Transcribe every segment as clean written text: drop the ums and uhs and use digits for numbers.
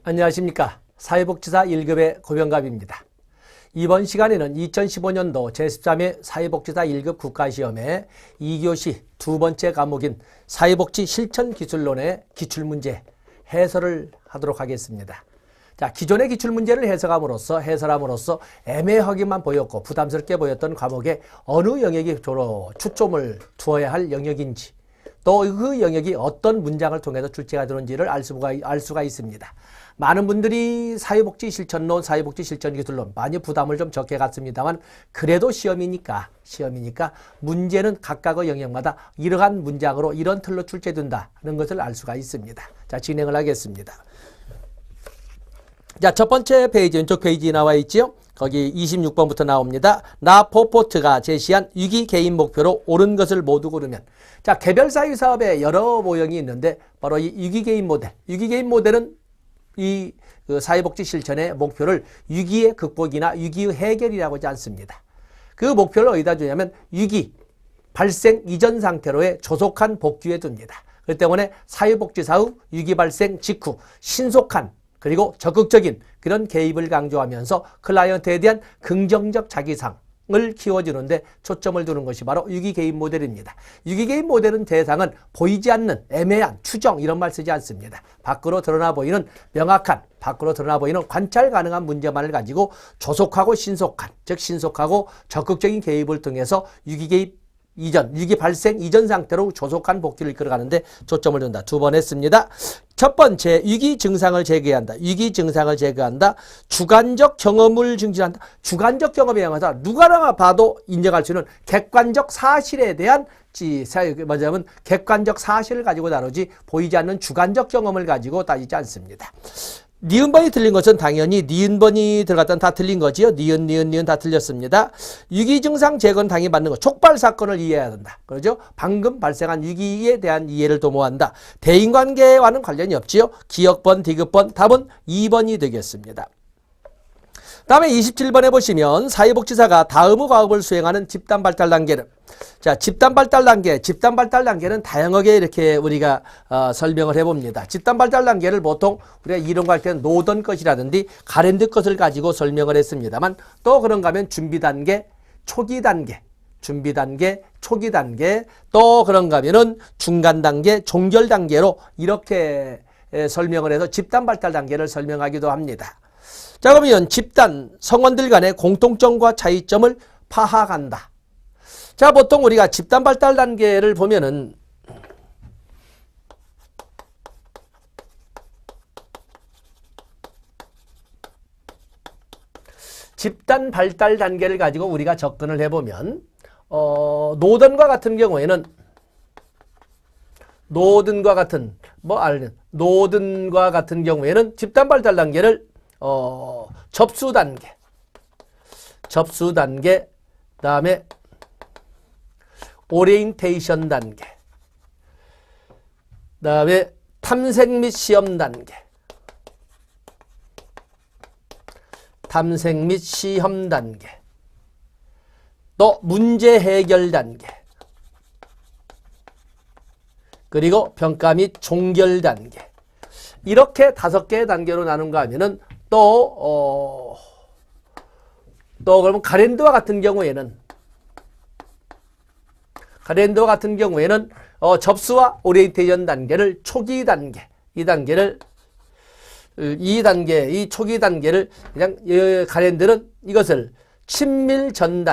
안녕하십니까. 사회복지사 1급의 고병갑입니다. 이번 시간에는 2015년도 제13회 사회복지사 1급 국가시험의 2교시 두 번째 과목인 사회복지 실천기술론의 기출문제 해설을 하도록 하겠습니다. 자, 기존의 기출문제를 해설함으로써 애매하기만 보였고 부담스럽게 보였던 과목에 어느 영역이 주로 초점을 두어야 할 영역인지, 또 그 영역이 어떤 문장을 통해서 출제가 되는지를 알 수가 있습니다. 많은 분들이 사회복지 실천론, 사회복지 실천기술론 많이 부담을 좀 적게 갖습니다만, 그래도 시험이니까 문제는 각각의 영역마다 이러한 문장으로 이런 틀로 출제된다는 것을 알 수가 있습니다. 자, 진행을 하겠습니다. 자, 첫 번째 페이지, 왼쪽 페이지 나와 있지요. 거기 26번부터 나옵니다. 라포포트가 제시한 위기 개인 목표로 옳은 것을 모두 고르면. 자, 개별 사회 사업에 여러 모형이 있는데 바로 이 위기 개인 모델은 이 사회복지 실천의 목표를 위기의 극복이나 위기의 해결이라고 하지 않습니다. 그 목표를 어디다 주냐면 위기 발생 이전 상태로의 조속한 복귀에 둡니다. 그렇기 때문에 사회복지사의 위기 발생 직후 신속한 그리고 적극적인 그런 개입을 강조하면서 클라이언트에 대한 긍정적 자기상을 키워주는데 초점을 두는 것이 바로 위기개입 모델입니다. 위기개입 모델은 대상은 보이지 않는 애매한 추정 이런 말 쓰지 않습니다. 밖으로 드러나 보이는 명확한, 밖으로 드러나 보이는 관찰 가능한 문제만을 가지고 조속하고 신속한, 즉 신속하고 적극적인 개입을 통해서 위기 발생 이전 상태로 조속한 복귀를 이끌어가는데 초점을 둔다. 두 번 했습니다. 첫 번째, 위기 증상을 제거한다. 주관적 경험을 증진한다. 주관적 경험에 의해서 누가나 봐도 인정할 수 있는 객관적 사실에 대한 뭐냐면 객관적 사실을 가지고 다루지 보이지 않는 주관적 경험을 가지고 따지지 않습니다. 니은번이 틀린 것은 당연히 니은번이 들어갔던 다 틀린 거지요. 니은 다 틀렸습니다. 위기 증상 제거는 당연히 맞는 거. 촉발 사건을 이해해야 된다. 그러죠? 방금 발생한 위기에 대한 이해를 도모한다. 대인관계와는 관련이 없지요. 기억번, 디귿번, 답은 2번이 되겠습니다. 다음에 27번에 보시면 사회복지사가 다음의 과업을 수행하는 집단 발달 단계를. 자, 집단 발달 단계는 다양하게 이렇게 우리가 설명을 해봅니다. 집단 발달 단계를 보통 우리가 이론과 할 때는 노던 것이라든지 가랜드 것을 가지고 설명을 했습니다만, 또 그런가 하면 준비 단계, 초기 단계, 또 그런가 하면은 중간 단계, 종결 단계로 이렇게 설명을 해서 집단 발달 단계를 설명하기도 합니다. 자, 그러면 집단 성원들 간의 공통점과 차이점을 파악한다. 자, 보통 우리가 집단 발달 단계를 보면은 집단 발달 단계를 가지고 우리가 접근을 해보면 노던과 같은 경우에는 집단 발달 단계를 접수 단계, 다음에 오리엔테이션 단계, 다음에 탐색 및 시험 단계, 또 문제 해결 단계, 그리고 평가 및 종결 단계. 이렇게 5개의 단계로 나눈가 하면은 또 그러면 가랜드와 같은 경우에는 접수와 오리엔테이션 단계를 초기 단계, 이 초기 단계를 그냥 가랜드는 이것을 친밀 전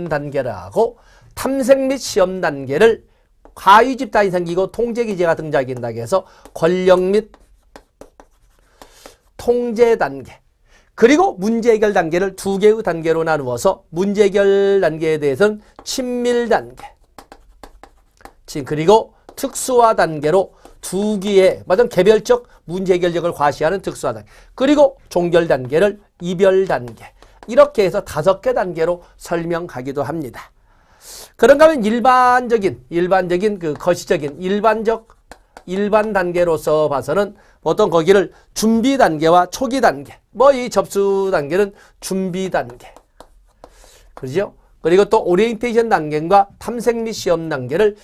단계라고, 탐색 및 시험 단계를 하위 집단이 생기고 통제 기제가 등장한다고 해서 권력 및 통제 단계, 그리고 문제 해결 단계를 2개의 단계로 나누어서 문제 해결 단계에 대해서는 친밀 단계, 그리고 특수화 단계로 2개의 개별적 문제 해결력을 과시하는 특수화 단계, 그리고 종결 단계를 이별 단계, 이렇게 해서 5개 단계로 설명하기도 합니다. 그런가 하면 일반 단계로서 봐서는 보통 거기를 준비 단계와 초기 단계, 이 접수 단계는 준비 단계, 그죠? 그리고 또 오리엔테이션 단계과 탐색 및 시험 단계를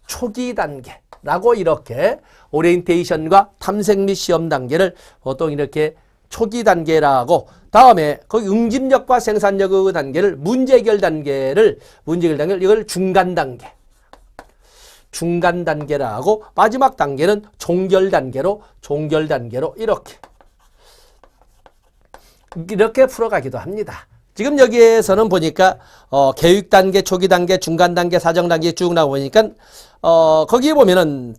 초기 단계, 라고 이렇게 오리엔테이션과 탐색 및 시험 단계를 보통 이렇게 초기 단계라고, 다음에 거기 응집력과 생산력 단계를 문제해결 단계를 이걸 중간 단계라고, 마지막 단계는 종결 단계로 이렇게 풀어가기도 합니다. 지금 여기에서는 보니까 계획 단계, 초기 단계, 중간 단계, 사정 단계 쭉 나오니까 거기에 보면은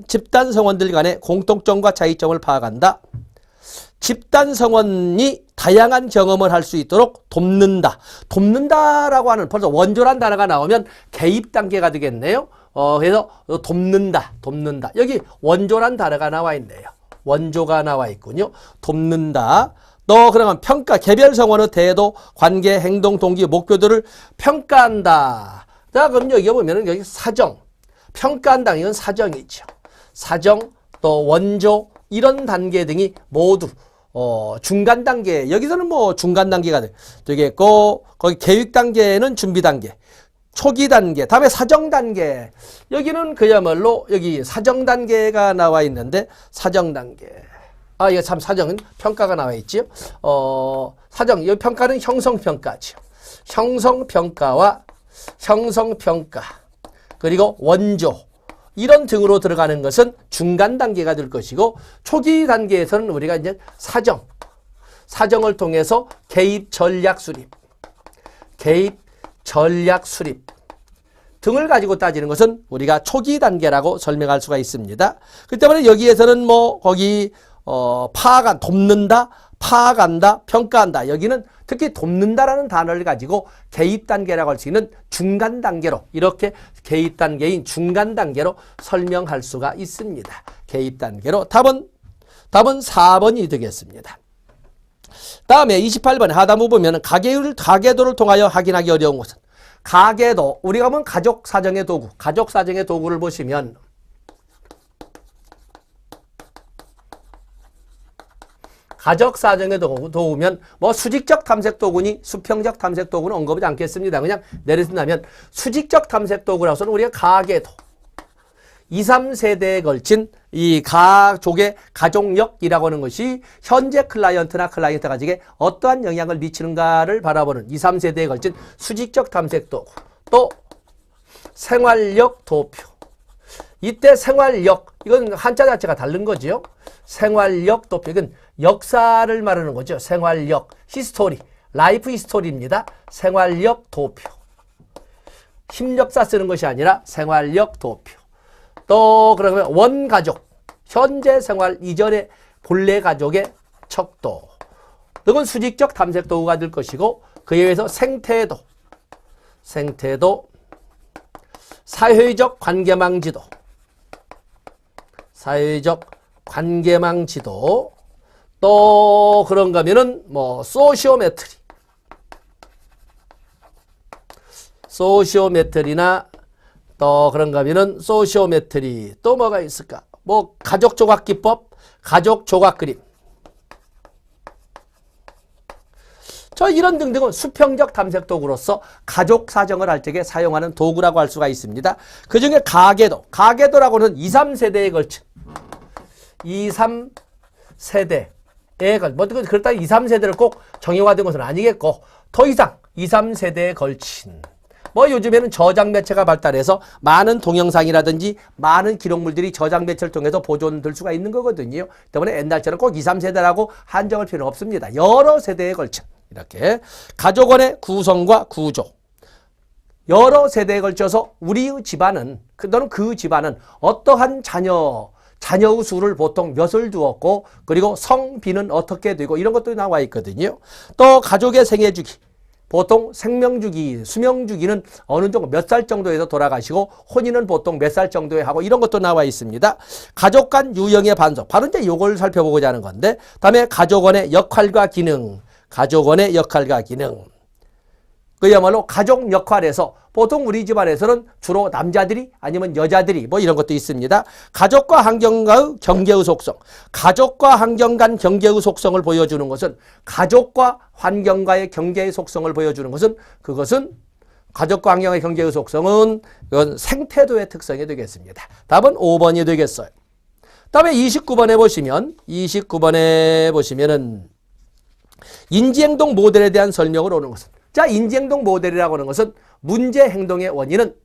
집단 성원들 간의 공통점과 차이점을 파악한다. 집단 성원이 다양한 경험을 할 수 있도록 돕는다. 돕는다라고 하는 벌써 원조란 단어가 나오면 개입 단계가 되겠네요. 그래서 돕는다. 여기 원조란 단어가 나와 있네요. 원조가 나와 있군요. 돕는다. 그러면 평가, 개별 성원의 태도, 관계, 행동, 동기, 목표들을 평가한다. 자, 그럼 여기 보면은 여기 사정. 평가한다. 이건 사정이죠. 사정, 또 원조, 이런 단계 등이 모두 중간 단계, 여기서는 뭐 중간 단계가 되겠고, 거기 계획 단계는 준비 단계, 초기 단계, 다음에 사정 단계. 여기는 그야말로 여기 사정 단계가 나와 있는데, 사정 단계. 이거 참 사정은 평가가 나와 있지요. 사정, 이 평가는 형성평가죠. 형성평가와 형성평가, 그리고 원조, 이런 등으로 들어가는 것은 중간 단계가 될 것이고, 초기 단계에서는 우리가 이제 사정을 통해서 개입 전략 수립 등을 가지고 따지는 것은 우리가 초기 단계라고 설명할 수가 있습니다. 그 때문에 여기에서는 뭐 거기 돕는다, 파악한다, 평가한다. 여기는 특히 돕는다라는 단어를 가지고 개입 단계라고 할 수 있는 중간 단계로, 이렇게 개입 단계인 중간 단계로 설명할 수가 있습니다. 개입 단계로. 답은 4번이 되겠습니다. 다음에 28번 하단부 보면 가계도를 통하여 확인하기 어려운 것은, 가계도, 우리가 보면 가족 사정의 도구를 보시면 가족 사정의 도구면 뭐 수직적 탐색 도구니 수평적 탐색 도구는 언급하지 않겠습니다. 그냥 내려준다면 수직적 탐색 도구라서는 우리가 가계도, 2, 3세대에 걸친 이 가족의 가족력이라고 하는 것이 현재 클라이언트나 클라이언트 가족에 어떠한 영향을 미치는가를 바라보는 2, 3세대에 걸친 수직적 탐색 도구. 또 생활력 도표. 이때 생활력, 이건 한자 자체가 다른 거죠. 생활력 도표, 이건 역사를 말하는 거죠. 생활력, 히스토리, 라이프 히스토리입니다. 생활력 도표. 힘력사 쓰는 것이 아니라 생활력 도표. 또 그러면 원가족, 현재 생활 이전의 본래 가족의 척도. 이건 수직적 탐색 도구가 될 것이고, 그에 의해서 생태도, 사회적 관계망 지도, 또 그런가 하면은 뭐 소시오메트리나 또 그런가 하면은 또 뭐가 있을까? 뭐 가족 조각 기법, 가족 조각 그림. 이런 등등은 수평적 탐색 도구로서 가족 사정을 할 적에 사용하는 도구라고 할 수가 있습니다. 그 중에 가계도라고는 2, 3세대에 걸친 2, 3세대에 그렇다고 2, 3세대를 꼭 정형화된 것은 아니겠고, 더 이상 2, 3세대에 걸친 뭐 요즘에는 저장 매체가 발달해서 많은 동영상이라든지 많은 기록물들이 저장 매체를 통해서 보존될 수가 있는 거거든요. 때문에 옛날처럼 꼭 2, 3세대라고 한정할 필요는 없습니다. 여러 세대에 걸친 이렇게 가족원의 구성과 구조, 여러 세대에 걸쳐서 우리의 집안은, 또는 그 집안은 어떠한 자녀의 수를 보통 몇을 두었고, 그리고 성비는 어떻게 되고, 이런 것도 나와 있거든요. 또 가족의 생애주기, 보통 생명주기, 수명주기는 어느 정도 몇 살 정도에서 돌아가시고, 혼인은 보통 몇 살 정도에 하고, 이런 것도 나와 있습니다. 가족 간 유형의 반석, 바로 이제 이걸 살펴보고자 하는 건데, 다음에 가족원의 역할과 기능, 그야말로 가족 역할에서 보통 우리 집안에서는 주로 남자들이 아니면 여자들이 뭐 이런 것도 있습니다. 가족과 환경과의 경계의 속성, 가족과 환경 간 경계의 속성을 보여주는 것은, 가족과 환경과의 경계의 속성을 보여주는 것은, 그것은 가족과 환경의 경제의 속성은 이건 생태도의 특성이 되겠습니다. 답은 5번이 되겠어요. 다음에 29번에 보시면은 인지행동 모델에 대한 설명을 오는 것은, 자, 인지행동 모델이라고 하는 것은 문제 행동의 원인은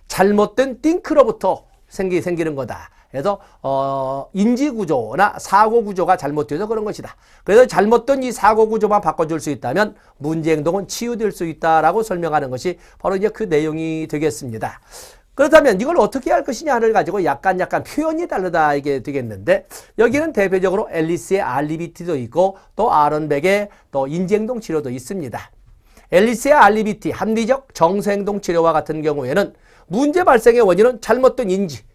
잘못된 띵크로부터 생기는 거다. 그래서 인지구조나 사고구조가 잘못돼서 그런 것이다. 그래서 잘못된 이 사고구조만 바꿔줄 수 있다면 문제행동은 치유될 수 있다라고 설명하는 것이 바로 이제 그 내용이 되겠습니다. 그렇다면 이걸 어떻게 할 것이냐를 가지고 약간 표현이 다르다 이게 되겠는데, 여기는 대표적으로 앨리스의 알리비티도 있고 또 아론백의 또 인지행동 치료도 있습니다. 앨리스의 알리비티, 합리적 정서행동 치료와 같은 경우에는 문제 발생의 원인은 잘못된 인지,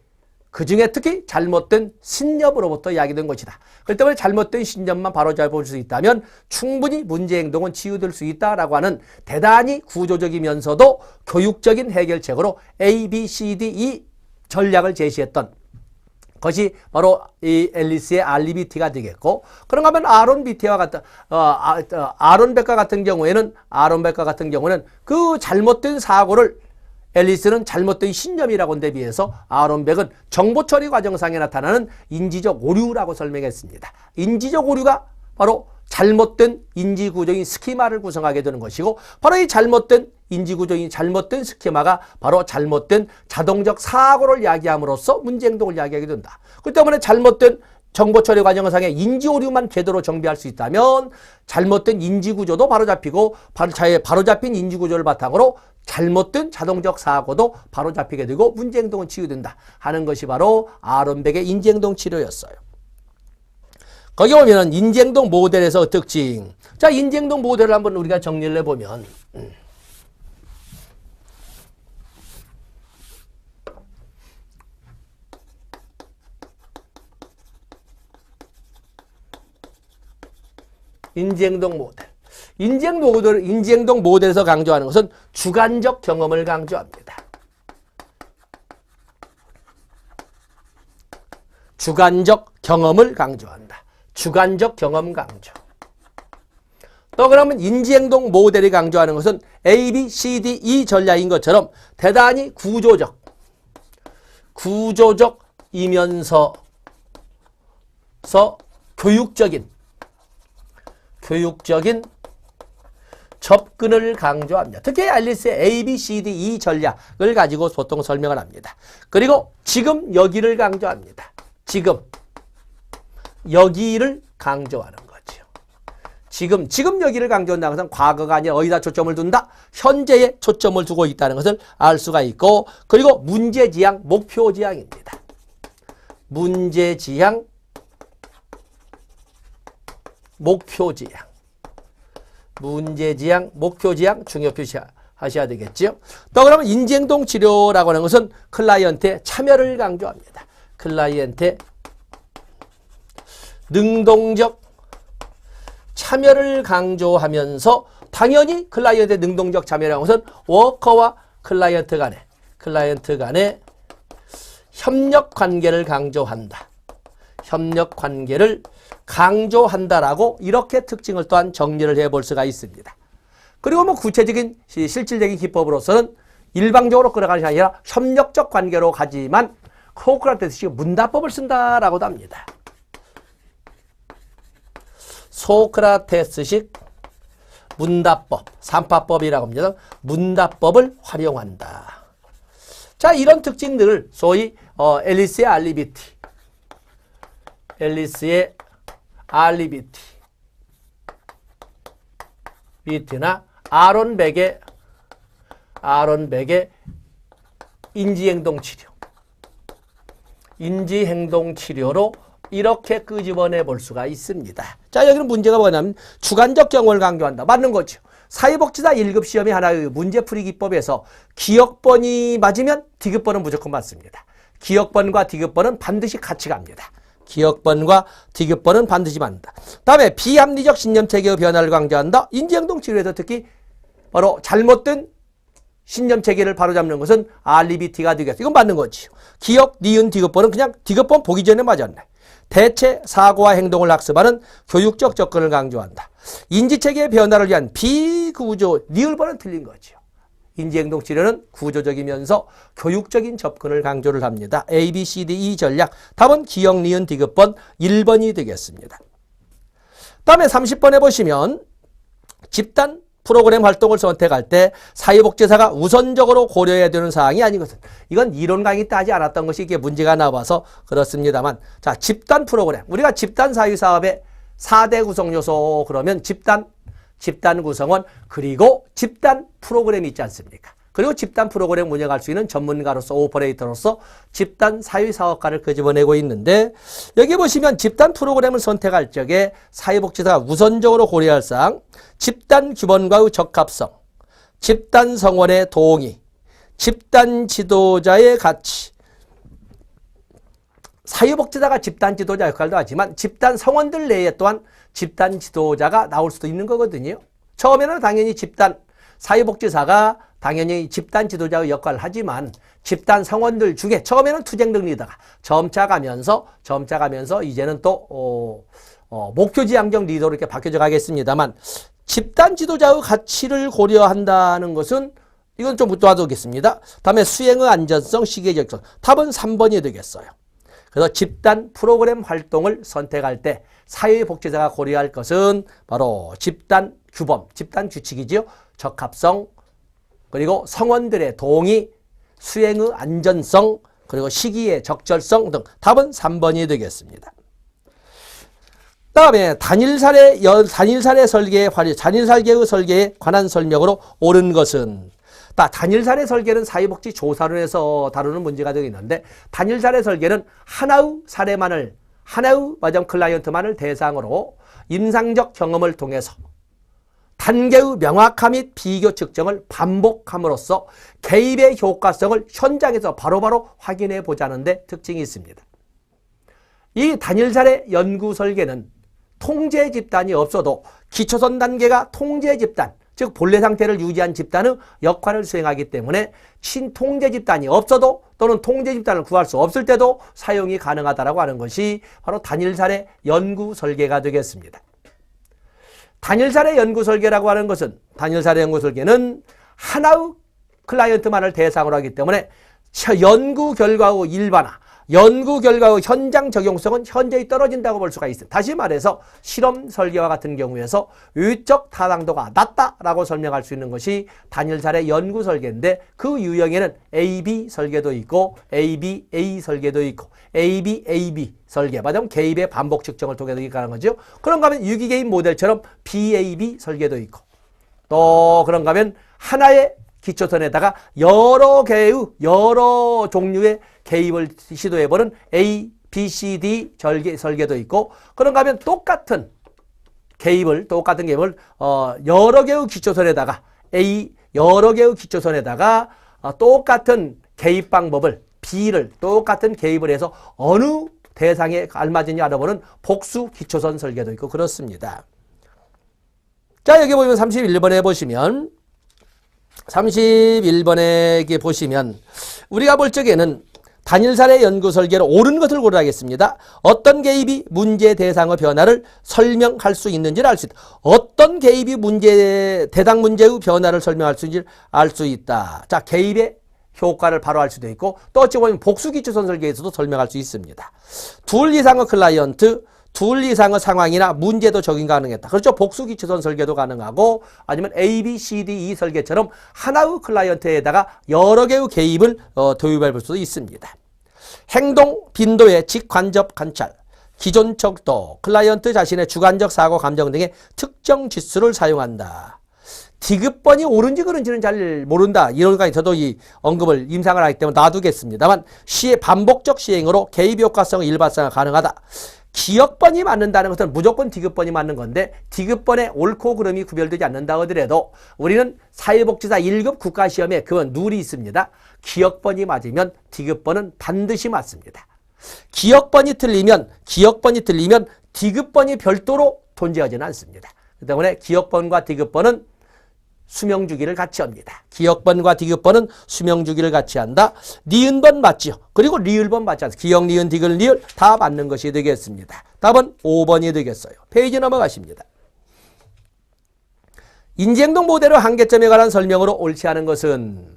그 중에 특히 잘못된 신념으로부터 야기된 것이다. 그렇기 때문에 잘못된 신념만 바로잡을 수 있다면 충분히 문제 행동은 치유될 수 있다라고 하는 대단히 구조적이면서도 교육적인 해결책으로 A, B, C, D, E 전략을 제시했던 것이 바로 이 앨리스의 알리비티가 되겠고, 그런가 하면 아론백과 같은 경우에는 그 잘못된 사고를 앨리스는 잘못된 신념이라고 한 데 비해서 아론백은 정보 처리 과정상에 나타나는 인지적 오류라고 설명했습니다. 인지적 오류가 바로 잘못된 인지구조인 스키마를 구성하게 되는 것이고, 바로 이 잘못된 인지구조인 잘못된 스키마가 바로 잘못된 자동적 사고를 야기함으로써 문제행동을 야기하게 된다. 그렇기 때문에 잘못된 정보 처리 과정상의 인지 오류만 제대로 정비할 수 있다면 잘못된 인지구조도 바로잡히고, 바로잡힌 인지구조를 바탕으로 잘못된 자동적 사고도 바로잡히게 되고 문제행동은 치유된다 하는 것이 바로 아론백의 인지행동 치료였어요. 거기 보면은 인지행동 모델에서 특징. 자, 인지행동 모델을 한번 우리가 정리를 해보면, 인지행동 모델. 인지행동 모델에서 강조하는 것은 주관적 경험을 강조합니다. 주관적 경험을 강조한다. 주관적 경험 강조. 또 그러면 인지행동 모델이 강조하는 것은 A, B, C, D, E 전략인 것처럼 대단히 구조적이면서 교육적인 접근을 강조합니다. 특히 앨리스의 A, B, C, D, E 전략을 가지고 보통 설명을 합니다. 그리고 지금 여기를 강조합니다. 지금 여기를 강조하는 거죠. 지금 여기를 강조한다는 것은 과거가 아니라 어디다 초점을 둔다? 현재에 초점을 두고 있다는 것을 알 수가 있고, 그리고 문제지향, 목표지향입니다. 문제지향, 목표지향. 문제지향, 목표지향 중요 표시하셔야 되겠죠. 또 그러면 인지행동 치료라고 하는 것은 클라이언트의 참여를 강조합니다. 클라이언트의 능동적 참여를 강조하면서, 당연히 클라이언트의 능동적 참여라는 것은 워커와 클라이언트 간의 협력 관계를 강조한다. 협력 관계를 강조한다라고 이렇게 특징을 또한 정리를 해볼 수가 있습니다. 그리고 뭐 구체적인 실질적인 기법으로서는 일방적으로 끌어가는 것이 아니라 협력적 관계로 가지만 소크라테스식 문답법을 쓴다라고도 합니다. 소크라테스식 문답법, 삼파법이라고 합니다. 문답법을 활용한다. 자, 이런 특징들을 소위 앨리스의 알리비티나 아론백의 인지행동 치료로 이렇게 끄집어내 볼 수가 있습니다. 자, 여기는 문제가 뭐냐면 주관적 경험을 강조한다. 맞는 거죠. 사회복지사 1급 시험이 하나의 문제풀이 기법에서 기억번이 맞으면 디귿번은 무조건 맞습니다. 기억번과 디귿번은 반드시 같이 갑니다. 기억번과 디귿번은 반드시 맞는다. 다음에 비합리적 신념체계의 변화를 강조한다. 인지행동 치료에서 특히 바로 잘못된 신념체계를 바로잡는 것은 알리비티가 되겠어. 이건 맞는 거지. 기억, 니은, 디귿번은 그냥 디귿번 보기 전에 맞았네. 대체, 사고와 행동을 학습하는 교육적 접근을 강조한다. 인지체계의 변화를 위한 비구조, 니을번은 틀린 거죠. 인지행동치료는 구조적이면서 교육적인 접근을 강조를 합니다. A, B, C, D, E 전략. 답은 기억, 니은, 디귿번 1번이 되겠습니다. 다음에 30번에 보시면 집단 프로그램 활동을 선택할 때 사회복지사가 우선적으로 고려해야 되는 사항이 아니거든. 이건 이론 강의 때 하지 않았던 것이 이게 문제가 나와서 그렇습니다만. 자, 집단 프로그램. 우리가 집단 사회사업의 4대 구성 요소 그러면 집단 구성원, 그리고 집단 프로그램이 있지 않습니까? 그리고 집단 프로그램 운영할 수 있는 전문가로서 오퍼레이터로서 집단 사회사업가를 끄집어내고 있는데 여기 보시면 집단 프로그램을 선택할 적에 사회복지사가 우선적으로 고려할 사항 집단 규범과의 적합성, 집단 성원의 동의, 집단 지도자의 가치. 사회복지사가 집단 지도자 역할도 하지만 집단 성원들 내에 또한 집단 지도자가 나올 수도 있는 거거든요. 처음에는 당연히 사회복지사가 당연히 집단 지도자의 역할을 하지만 집단 성원들 중에 처음에는 투쟁력 리더가 점차 가면서 이제는 또 목표지향적 리더로 이렇게 바뀌어져 가겠습니다만 집단 지도자의 가치를 고려한다는 것은 이건 좀 묻어두겠습니다. 다음에 수행의 안전성, 시기의 적성. 답은 3번이 되겠어요. 그래서 집단 프로그램 활동을 선택할 때 사회복지사가 고려할 것은 바로 집단 규범, 집단 규칙이지요. 적합성, 그리고 성원들의 동의, 수행의 안전성, 그리고 시기의 적절성 등 답은 3번이 되겠습니다. 다음에 단일 설계의 설계에 관한 설명으로 옳은 것은 단일 사례 설계는 사회복지 조사론에서 다루는 문제가 되어 있는데 단일 사례 설계는 하나의 클라이언트만을 대상으로 임상적 경험을 통해서 단계의 명확함 및 비교 측정을 반복함으로써 개입의 효과성을 현장에서 바로바로 확인해 보자는 데 특징이 있습니다. 이 단일 사례 연구 설계는 통제 집단이 없어도 기초선 단계가 통제 집단, 즉 본래 상태를 유지한 집단의 역할을 수행하기 때문에 친통제 집단이 없어도 또는 통제 집단을 구할 수 없을 때도 사용이 가능하다고 하는 것이 바로 단일 사례 연구 설계가 되겠습니다. 단일 사례 연구 설계라고 하는 것은 단일 사례 연구 설계는 하나의 클라이언트만을 대상으로 하기 때문에 연구 결과의 일반화, 연구 결과의 현장 적용성은 현저히 떨어진다고 볼 수가 있습니다. 다시 말해서 실험 설계와 같은 경우에서 유의적 타당도가 낮다라고 설명할 수 있는 것이 단일 사례 연구 설계인데 그 유형에는 AB 설계도 있고 ABA 설계도 있고 ABAB 설계, 맞으면 개입의 반복 측정을 통해서 이렇게 하는 거죠. 그런가 하면 유기개입 모델처럼 BAB 설계도 있고 또 그런가 하면 하나의 기초선에다가 여러 종류의 개입을 시도해보는 A, B, C, D 설계도 있고 그런가 하면 똑같은 개입을 여러 개의 기초선에다가 똑같은 개입 방법을 B를 똑같은 개입을 해서 어느 대상에 알맞으냐 알아보는 복수 기초선 설계도 있고 그렇습니다. 자, 여기 보면 31번에 보시면 31번에 보시면 우리가 볼 적에는 단일 사례 연구 설계로 옳은 것을 고려하겠습니다. 어떤 개입이 문제 대상의 변화를 설명할 수 있는지를 알 수 있다. 어떤 개입이 대상 문제의 변화를 설명할 수 있는지를 알 수 있다. 자, 개입의 효과를 바로 알 수도 있고 또 어찌 보면 복수 기초선 설계에서도 설명할 수 있습니다. 둘 이상의 클라이언트, 둘 이상의 상황이나 문제도 적용 가능했다. 그렇죠. 복수 기초선 설계도 가능하고 아니면 A, B, C, D, E 설계처럼 하나의 클라이언트에다가 여러 개의 개입을 도입해 볼 수도 있습니다. 행동, 빈도의 직간접 관찰, 기존 척도, 클라이언트 자신의 주관적 사고, 감정 등의 특정 지수를 사용한다. 디귿번이 옳은지 그른지는 잘 모른다. 이론가에 저도 이 언급을 임상을 하기 때문에 놔두겠습니다만 시의 반복적 시행으로 개입 효과성의 일반성이 가능하다. 기억번이 맞는다는 것은 무조건 디귿번이 맞는 건데 디귿번의 옳고 그름이 구별되지 않는다 하더라도 우리는 사회복지사 1급 국가시험에 그 룰이 있습니다. 기억번이 맞으면 디귿번은 반드시 맞습니다. 기억번이 틀리면 디귿번이 별도로 존재하지는 않습니다. 그 때문에 기억번과 디귿번은 수명주기를 같이 합니다. 기억번과 디귿번은 수명주기를 같이 한다. 니은번 맞죠. 그리고 리을번 맞지 않습니다. 기억, 니은, 디귿, 리을 다 맞는 것이 되겠습니다. 답은 5번이 되겠어요. 페이지 넘어가십니다. 인지행동 모델의 한계점에 관한 설명으로 옳지 않은 것은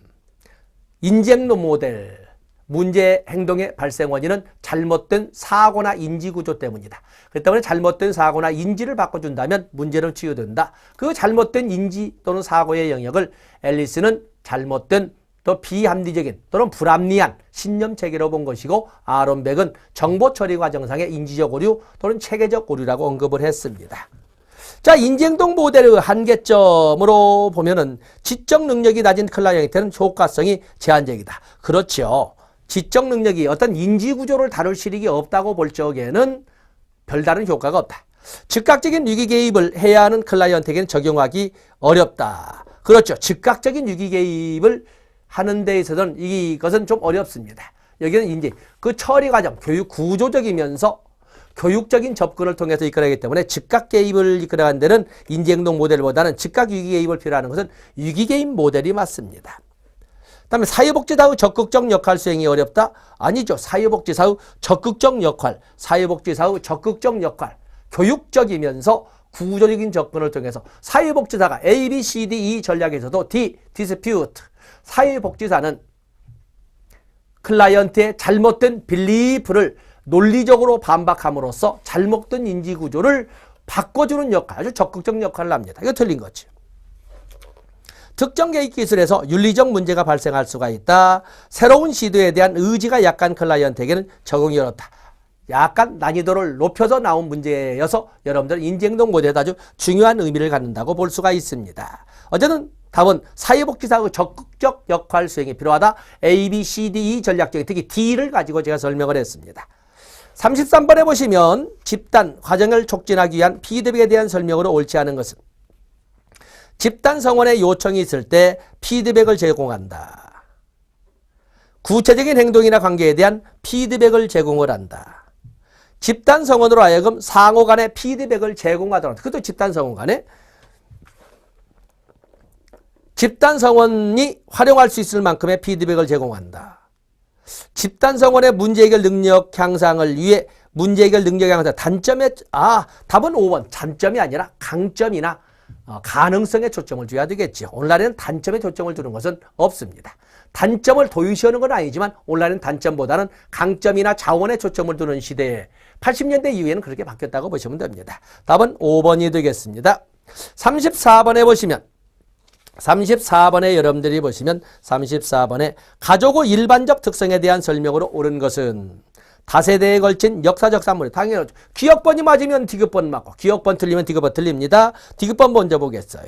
인지행동 모델 문제 행동의 발생 원인은 잘못된 사고나 인지 구조 때문이다. 그렇기 때문에 잘못된 사고나 인지를 바꿔준다면 문제는 치유된다. 그 잘못된 인지 또는 사고의 영역을 앨리스는 잘못된 또 비합리적인 또는 불합리한 신념 체계로 본 것이고, 아론백은 정보 처리 과정상의 인지적 오류 또는 체계적 오류라고 언급을 했습니다. 자, 인지행동 모델의 한계점으로 보면은 지적 능력이 낮은 클라이언트는 효과성이 제한적이다. 그렇죠. 지적 능력이 어떤 인지 구조를 다룰 실력이 없다고 볼 적에는 별다른 효과가 없다. 즉각적인 위기 개입을 해야 하는 클라이언트에게는 적용하기 어렵다. 그렇죠. 즉각적인 위기 개입을 하는 데 있어서는 이것은 좀 어렵습니다. 여기는 이제 그 처리 과정, 교육 구조적이면서 교육적인 접근을 통해서 이끌어가기 때문에 즉각 개입을 이끌어가는 데는 인지행동 모델보다는 즉각 위기 개입을 필요하는 것은 위기 개입 모델이 맞습니다. 그다음에 사회복지사의 적극적 역할 수행이 어렵다? 아니죠. 사회복지사의 적극적 역할, 사회복지사의 적극적 역할, 교육적이면서 구조적인 접근을 통해서 사회복지사가 A, B, C, D, E 전략에서도 D, dispute, 사회복지사는 클라이언트의 잘못된 빌리프를 논리적으로 반박함으로써 잘못된 인지구조를 바꿔주는 역할, 아주 적극적 역할을 합니다. 이거 틀린 거죠. 특정 개입 기술에서 윤리적 문제가 발생할 수가 있다. 새로운 시도에 대한 의지가 약한 클라이언트에게는 적응이 어렵다. 약간 난이도를 높여서 나온 문제여서 여러분들 인지행동 모델에 아주 중요한 의미를 갖는다고 볼 수가 있습니다. 어쨌든 답은 사회복지사의 적극적 역할 수행이 필요하다. A, B, C, D, E 전략적인 특히 D를 가지고 제가 설명을 했습니다. 33번에 보시면 집단 과정을 촉진하기 위한 피드백에 대한 설명으로 옳지 않은 것은 집단 성원의 요청이 있을 때 피드백을 제공한다. 구체적인 행동이나 관계에 대한 피드백을 제공을 한다. 집단 성원으로 하여금 상호 간의 피드백을 제공하도록, 그것도 집단 성원 간에 집단 성원이 활용할 수 있을 만큼의 피드백을 제공한다. 집단 성원의 문제 해결 능력 향상을 위해 문제 해결 능력 향상 단점에 답은 5번 단점이 아니라 강점이나 가능성에 초점을 줘야 되겠죠. 오늘날에는 단점에 초점을 두는 것은 없습니다. 단점을 도유시하는 건 아니지만 오늘날에는 단점보다는 강점이나 자원에 초점을 두는 시대에 80년대 이후에는 그렇게 바뀌었다고 보시면 됩니다. 답은 5번이 되겠습니다. 34번에 보시면 34번에 여러분들이 보시면 34번에 가족의 일반적 특성에 대한 설명으로 옳은 것은 다세대에 걸친 역사적 산물이 당연하죠. 기억번이 맞으면 디귿번 맞고 기억번 틀리면 디귿번 틀립니다. 디귿번 먼저 보겠어요.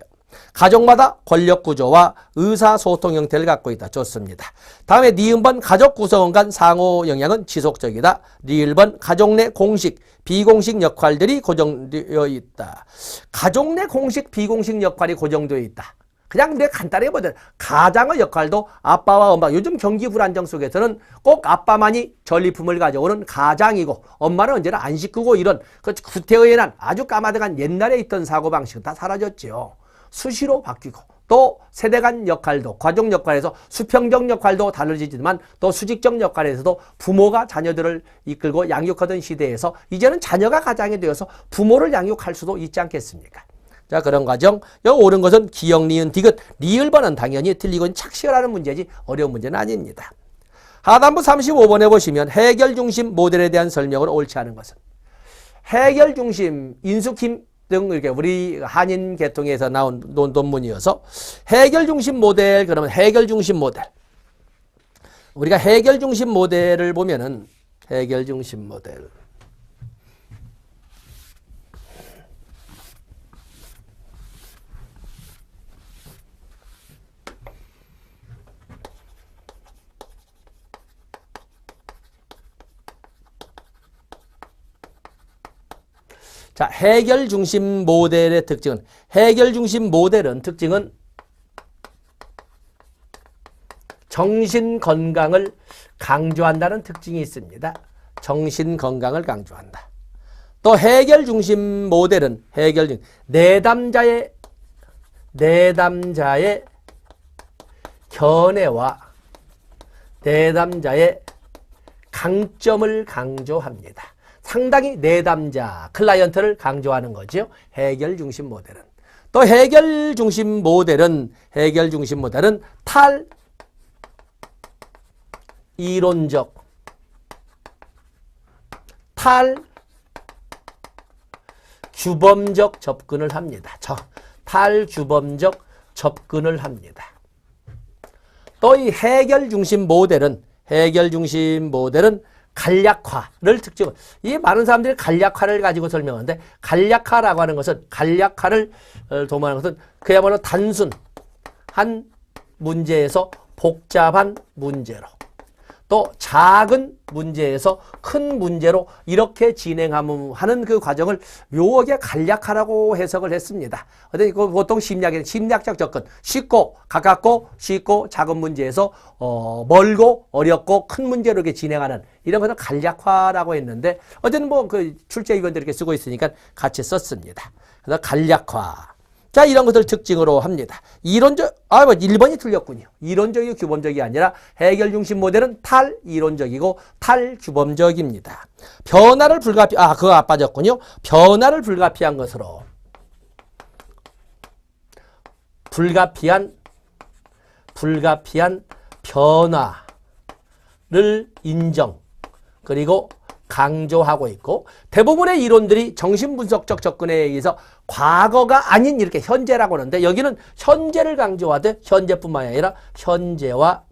가족마다 권력 구조와 의사소통 형태를 갖고 있다. 좋습니다. 다음에 니은번 가족 구성원 간 상호 영향은 지속적이다. 리을번 가족 내 공식, 비공식 역할들이 고정되어 있다. 가족 내 공식, 비공식 역할이 고정되어 있다. 그냥 내가 간단히 보자. 가장의 역할도 아빠와 엄마, 요즘 경기 불안정 속에서는 꼭 아빠만이 전리품을 가져오는 가장이고 엄마는 언제나 안 씻고 이런 구태의에 난 아주 까마득한 옛날에 있던 사고방식은 다 사라졌죠. 수시로 바뀌고 또 세대 간 역할도 가족 역할에서 수평적 역할도 다르지만 또 수직적 역할에서도 부모가 자녀들을 이끌고 양육하던 시대에서 이제는 자녀가 가장이 되어서 부모를 양육할 수도 있지 않겠습니까? 자, 그런 과정. 여기 옳은 것은 기역, 니은, 디귿. 리을번은 당연히 틀리고 착시하라는 문제지 어려운 문제는 아닙니다. 하단부 35번에 보시면 해결 중심 모델에 대한 설명으로 옳지 않은 것은 해결 중심, 인수킴 등 이렇게 우리 한인 계통에서 나온 논문이어서 해결 중심 모델, 그러면 해결 중심 모델. 우리가 해결 중심 모델을 보면은 해결 중심 모델. 자, 해결 중심 모델의 특징은, 해결 중심 모델은 특징은 정신 건강을 강조한다는 특징이 있습니다. 정신 건강을 강조한다. 또 해결 중심 모델은 내담자의 견해와 내담자의 강점을 강조합니다. 상당히 내담자, 클라이언트를 강조하는 거죠. 해결 중심 모델은. 또 또 해결 중심 모델은 탈이론적, 탈규범적 접근을 합니다. 탈규범적 접근을 합니다. 또 이 해결 중심 모델은 간략화를 특징. 이 많은 사람들이 간략화를 가지고 설명하는데, 간략화라고 하는 것은, 간략화를 도모하는 것은 그야말로 단순한 문제에서 복잡한 문제로, 또 작은 문제에서 큰 문제로 이렇게 진행하는 그 과정을 묘하게 간략화라고 해석을 했습니다. 근데 이거 보통 심리학적 접근, 쉽고 가깝고 쉽고 작은 문제에서 멀고 어렵고 큰 문제로 이렇게 진행하는 이런 것을 간략화라고 했는데, 어제는 뭐 그 출제위원들이 이렇게 쓰고 있으니까 같이 썼습니다. 그래서 간략화. 자, 이런 것을 특징으로 합니다. 1번이 틀렸군요. 이론적이고 규범적이 아니라 해결 중심 모델은 탈이론적이고 탈규범적입니다. 변화를 그거 빠졌군요. 변화를 불가피한 것으로. 불가피한 변화를 인정, 그리고 강조하고 있고, 대부분의 이론들이 정신분석적 접근에 의해서 과거가 아닌 이렇게 현재라고 하는데, 여기는 현재를 강조하되 현재뿐만 아니라 현재와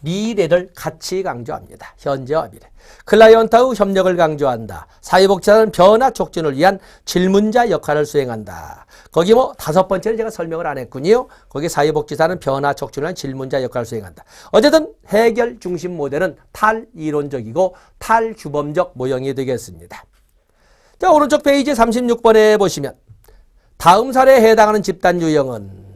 미래를 같이 강조합니다. 현재와 미래. 클라이언트와 협력을 강조한다. 사회복지사는 변화 촉진을 위한 질문자 역할을 수행한다. 거기 뭐 5번째는 제가 설명을 안 했군요. 거기 사회복지사는 변화 촉진을 위한 질문자 역할을 수행한다. 어쨌든 해결 중심 모델은 탈이론적이고 탈규범적 모형이 되겠습니다. 자, 오른쪽 페이지 36번에 보시면 다음 사례에 해당하는 집단 유형은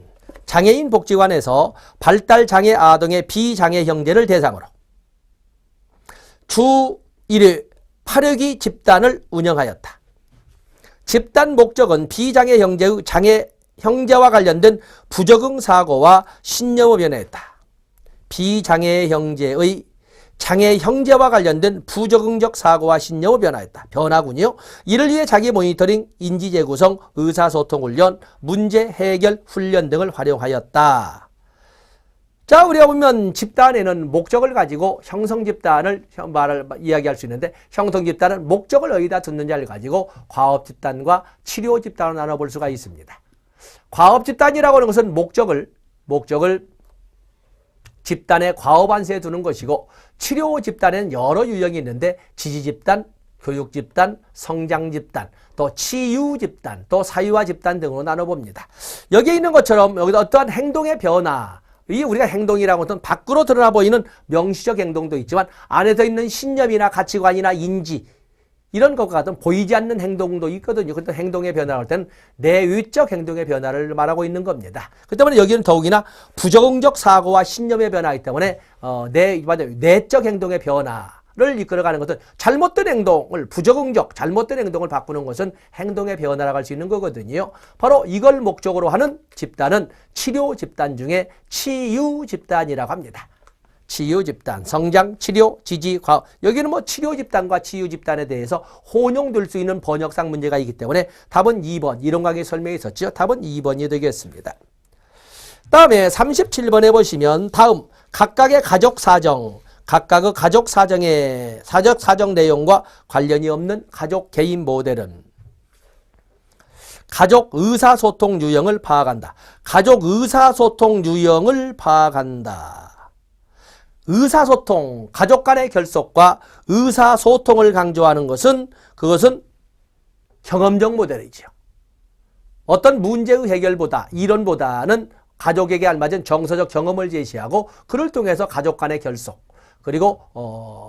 장애인 복지관에서 발달장애 아동의 비장애 형제를 대상으로 주 1회 8회기 집단을 운영하였다. 집단 목적은 비장애 형제의 장애 형제와 관련된 부적응 사고와 신념의 변화였다. 비장애 형제의 장애 형제와 관련된 부적응적 사고와 신념의 변화군요. 이를 위해 자기 모니터링, 인지 재구성, 의사소통 훈련, 문제 해결 훈련 등을 활용하였다. 자, 우리가 보면 집단에는 목적을 가지고 형성 집단을 이야기할 수 있는데, 형성 집단은 목적을 어디다 두느냐를 가지고 과업 집단과 치료 집단으로 나눠볼 수가 있습니다. 과업 집단이라고 하는 것은 목적을 집단의 과업안세에 두는 것이고, 치료 집단에는 여러 유형이 있는데 지지 집단, 교육 집단, 성장 집단, 또 치유 집단, 또 사유화 집단 등으로 나눠봅니다. 여기에 있는 것처럼 여기서 어떠한 행동의 변화, 이 우리가 행동이라고 하면 밖으로 드러나 보이는 명시적 행동도 있지만 안에서 있는 신념이나 가치관이나 인지, 이런 것과 같은 보이지 않는 행동도 있거든요. 그때 행동의 변화를 할 때는 내외적 행동의 변화를 말하고 있는 겁니다. 그 때문에 여기는 더욱이나 부적응적 사고와 신념의 변화이기 때문에 내적 행동의 변화를 이끌어가는 것은 잘못된 행동을, 부적응적 잘못된 행동을 바꾸는 것은 행동의 변화라고 할 수 있는 거거든요. 바로 이걸 목적으로 하는 집단은 치료 집단 중에 치유 집단이라고 합니다. 치유 집단, 성장, 치료, 지지, 과업. 여기는 뭐 치료 집단과 치유 집단에 대해서 혼용될 수 있는 번역상 문제가 있기 때문에 답은 2번. 이런 관계 설명이 있었죠. 답은 2번이 되겠습니다. 다음에 37번에 보시면 다음 각각의 가족 사정, 각각의 가족 사정의 사정 내용과 관련이 없는 가족 개인 모델은 가족 의사소통 유형을 파악한다. 가족 의사소통 유형을 파악한다. 의사소통, 가족 간의 결속과 의사소통을 강조하는 것은 그것은 경험적 모델이죠. 어떤 문제의 해결보다, 이론보다는 가족에게 알맞은 정서적 경험을 제시하고 그를 통해서 가족 간의 결속, 그리고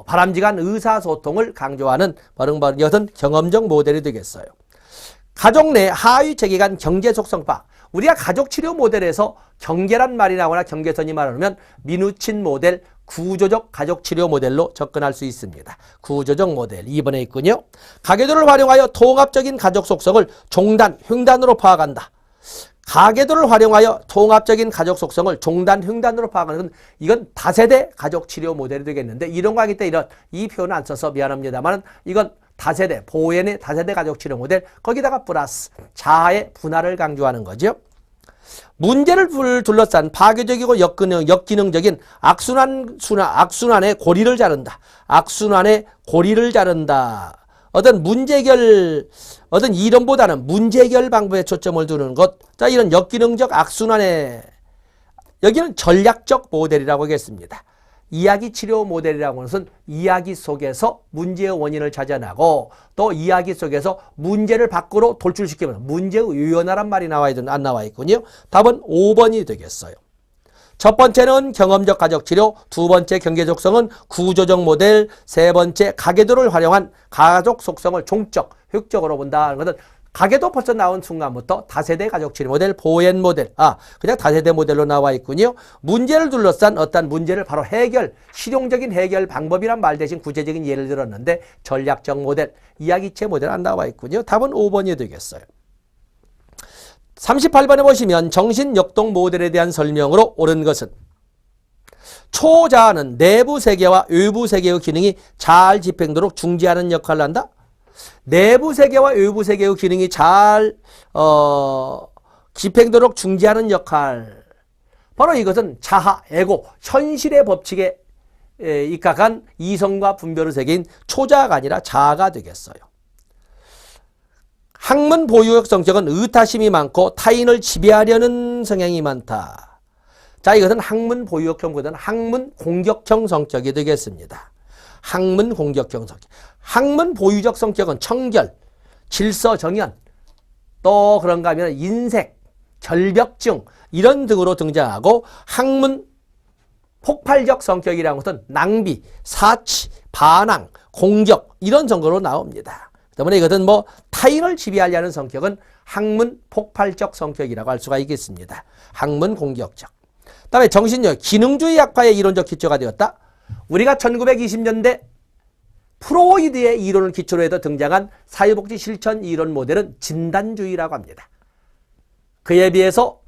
바람직한 의사소통을 강조하는 바로 이것은 경험적 모델이 되겠어요. 가족 내 하위 체계 간 경계 속성파. 우리가 가족 치료 모델에서 경계란 말이 나오거나 경계선이 말하면 미누친 모델, 구조적 가족 치료 모델로 접근할 수 있습니다. 구조적 모델 2번에 있군요. 가계도를 활용하여 통합적인 가족 속성을 종단, 횡단으로 파악한다. 가계도를 활용하여 통합적인 가족 속성을 종단, 횡단으로 파악하는 건 이건 다세대 가족 치료 모델이 되겠는데, 이런 거 하기 때 이 표현을 안 써서 미안합니다만 이건 다세대, 보엔의 다세대 가족 치료 모델, 거기다가 플러스 자아의 분할을 강조하는 거죠. 문제를 둘러싼 파괴적이고 역기능적인 악순환의 고리를 자른다. 악순환의 고리를 자른다. 어떤 이론보다는 문제 해결 방법에 초점을 두는 것. 자, 이런 역기능적 악순환의, 여기는 전략적 모델이라고 하겠습니다. 이야기 치료 모델이라고 하는 것은 이야기 속에서 문제의 원인을 찾아내고 또 이야기 속에서 문제를 밖으로 돌출시키면 문제의 유연화란 말이 안 나와 있군요. 답은 5번이 되겠어요. 첫 번째는 경험적 가족 치료, 두 번째 경계 속성은 구조적 모델, 세 번째 가계도를 활용한 가족 속성을 종적, 효율적으로 본다는 것은 가계도 벌써 나온 순간부터 다세대 가족 치료 모델, 보엔 모델, 그냥 다세대 모델로 나와 있군요. 문제를 둘러싼 어떤 문제를 바로 실용적인 해결 방법이란 말 대신 구체적인 예를 들었는데 전략적 모델, 이야기체 모델 안 나와 있군요. 답은 5번이 되겠어요. 38번에 보시면 정신역동 모델에 대한 설명으로 옳은 것은 초자아는 내부 세계와 외부 세계의 기능이 잘 집행되도록 중지하는 역할을 한다. 내부 세계와 외부 세계의 기능이 잘 집행되도록 중지하는 역할. 바로 이것은 자아, 에고, 현실의 법칙에 입각한 이성과 분별의 세계인 초자아가 아니라 자아가 되겠어요. 학문 보유적 성격은 의타심이 많고 타인을 지배하려는 성향이 많다. 자, 이것은 학문 보유형보다는 학문 공격형 성격이 되겠습니다. 학문 공격형 성격. 학문 보유적 성격은 청결, 질서 정연, 또 그런가 하면 인색, 결벽증 이런 등으로 등장하고 학문 폭발적 성격이라는 것은 낭비, 사치, 반항, 공격 이런 성격으로 나옵니다. 때문에 이것은 타인을 지배하려는 성격은 학문 폭발적 성격이라고 할 수가 있겠습니다. 학문 공격적. 다음에 정신력, 기능주의 약화의 이론적 기초가 되었다. 우리가 1920년대 프로이드의 이론을 기초로 해서 등장한 사회복지 실천 이론 모델은 진단주의라고 합니다. 그에 비해서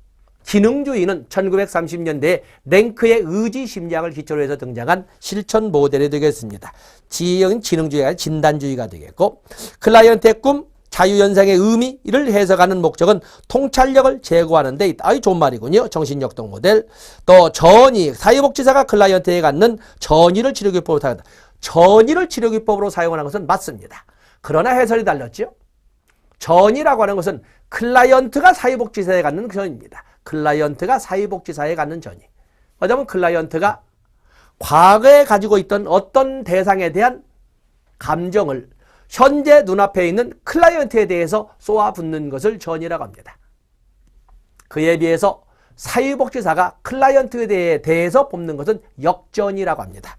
기능주의는 1930년대에 랭크의 의지 심리학을 기초로 해서 등장한 실천 모델이 되겠습니다. 지형은 기능주의가 아니라 진단주의가 되겠고, 클라이언트의 꿈, 자유현상의 의미를 해석하는 목적은 통찰력을 제고하는 데 있다. 좋은 말이군요. 정신역동 모델. 또 전이, 사회복지사가 클라이언트에 갖는 전이를 치료기법으로 사용한다. 전이를 치료기법으로 사용하는 것은 맞습니다. 그러나 해설이 달랐죠. 전이라고 하는 것은 클라이언트가 사회복지사에 갖는 전입니다. 클라이언트가 사회복지사에 갖는 전이. 왜냐하면 클라이언트가 과거에 가지고 있던 어떤 대상에 대한 감정을 현재 눈앞에 있는 클라이언트에 대해서 쏘아붙는 것을 전이라고 합니다. 그에 비해서 사회복지사가 클라이언트에 대해서 뽑는 것은 역전이라고 합니다.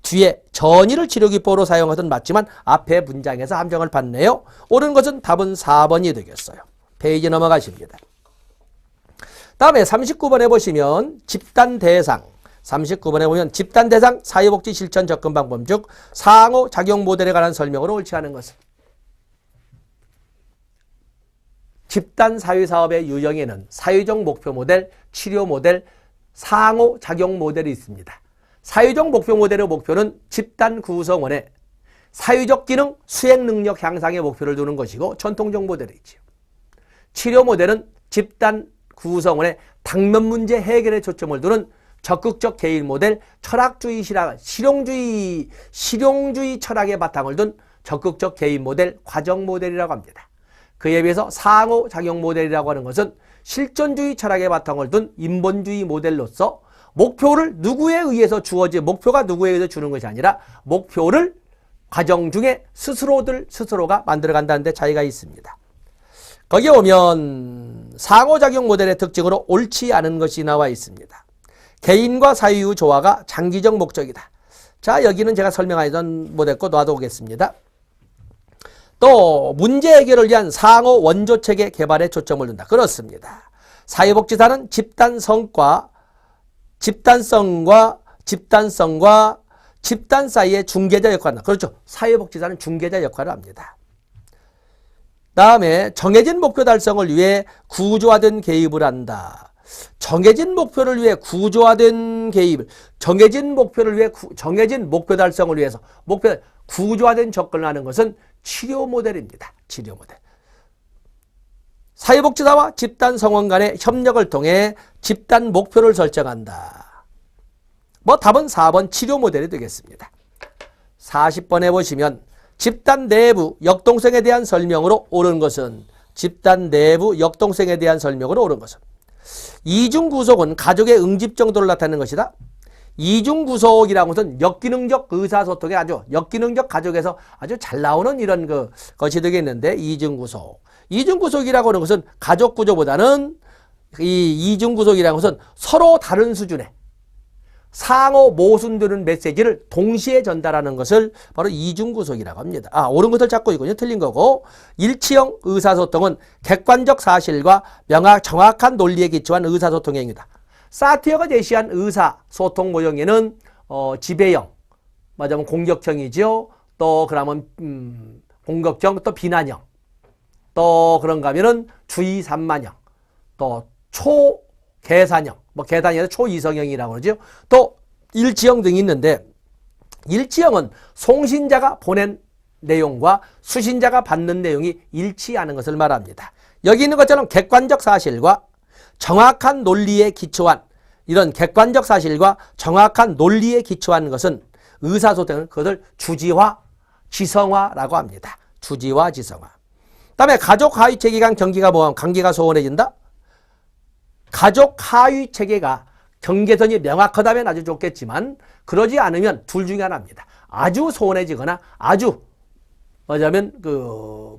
뒤에 전이를 치료기법으로 사용한 것은 맞지만 앞에 문장에서 함정을 받네요. 옳은 것은 답은 4번이 되겠어요. 페이지 넘어가십니다. 다음에 39번에 보시면 집단 대상. 39번에 보면 집단 대상 사회복지 실천 접근 방법 중 상호작용 모델에 관한 설명으로 옳지 않은 것은 집단 사회사업의 유형에는 사회적 목표 모델, 치료 모델, 상호작용 모델이 있습니다. 사회적 목표 모델의 목표는 집단 구성원의 사회적 기능, 수행 능력 향상의 목표를 두는 것이고 전통적 모델이지요. 치료 모델은 집단 구성원의 당면 문제 해결에 초점을 두는 적극적 개인 모델, 철학주의 실용주의 철학의 바탕을 둔 적극적 개인 모델, 과정 모델이라고 합니다. 그에 비해서 상호작용 모델이라고 하는 것은 실존주의 철학의 바탕을 둔 인본주의 모델로서 목표가 누구에 의해서 주는 것이 아니라 목표를 과정 중에 스스로가 만들어간다는 데 차이가 있습니다. 거기에 오면 상호작용 모델의 특징으로 옳지 않은 것이 나와 있습니다. 개인과 사회의 조화가 장기적 목적이다. 자, 여기는 제가 설명하던 못했고 놔두겠습니다. 또 문제 해결을 위한 상호 원조체계 개발에 초점을 둔다. 그렇습니다. 사회복지사는 집단성과 집단 사이의 중개자 역할을 한다. 그렇죠. 사회복지사는 중개자 역할을 합니다. 다음에 정해진 목표 달성을 위해 구조화된 개입을 한다. 정해진 목표를 위해 구조화된 개입을, 정해진 목표 달성을 위해서 구조화된 접근을 하는 것은 치료 모델입니다. 치료 모델. 사회복지사와 집단성원 간의 협력을 통해 집단 목표를 설정한다. 뭐 답은 4번 치료 모델이 되겠습니다. 40번에 보시면 집단 내부 역동성에 대한 설명으로 옳은 것은 집단 내부 역동성에 대한 설명으로 옳은 것은 이중구속은 가족의 응집 정도를 나타내는 것이다. 이중구속이라는 것은 역기능적 의사소통에 아주 역기능적 가족에서 아주 잘 나오는 이런 것이 되겠는데 이중구속. 이중구속이라고 하는 것은 가족 구조보다는 이 이중구속이라는 것은 서로 다른 수준의 상호 모순되는 메시지를 동시에 전달하는 것을 바로 이중구속이라고 합니다. 옳은 것을 찾고 있군요. 틀린 거고 일치형 의사소통은 객관적 사실과 정확한 논리에 기초한 의사소통 행위다. 사티어가 제시한 의사소통 모형에는 지배형, 맞으면 공격형이죠. 또 그러면 공격형, 또 비난형, 또 그런가 하면은 주의 산만형, 또 초계산형, 뭐 계산이 아니라 초이성형이라고 그러죠. 또 일치형 등이 있는데 일치형은 송신자가 보낸 내용과 수신자가 받는 내용이 일치하는 것을 말합니다. 여기 있는 것처럼 객관적 사실과 정확한 논리에 기초한 이런 객관적 사실과 정확한 논리에 기초한 것은 의사소통은 그것을 주지화, 지성화라고 합니다. 주지화, 지성화. 그다음에 가족 하위 체계간 경기가 뭐하면 관계가 소원해진다. 가족 하위 체계가 경계선이 명확하다면 아주 좋겠지만 그러지 않으면 둘 중에 하나입니다. 아주 소원해지거나 아주 뭐냐면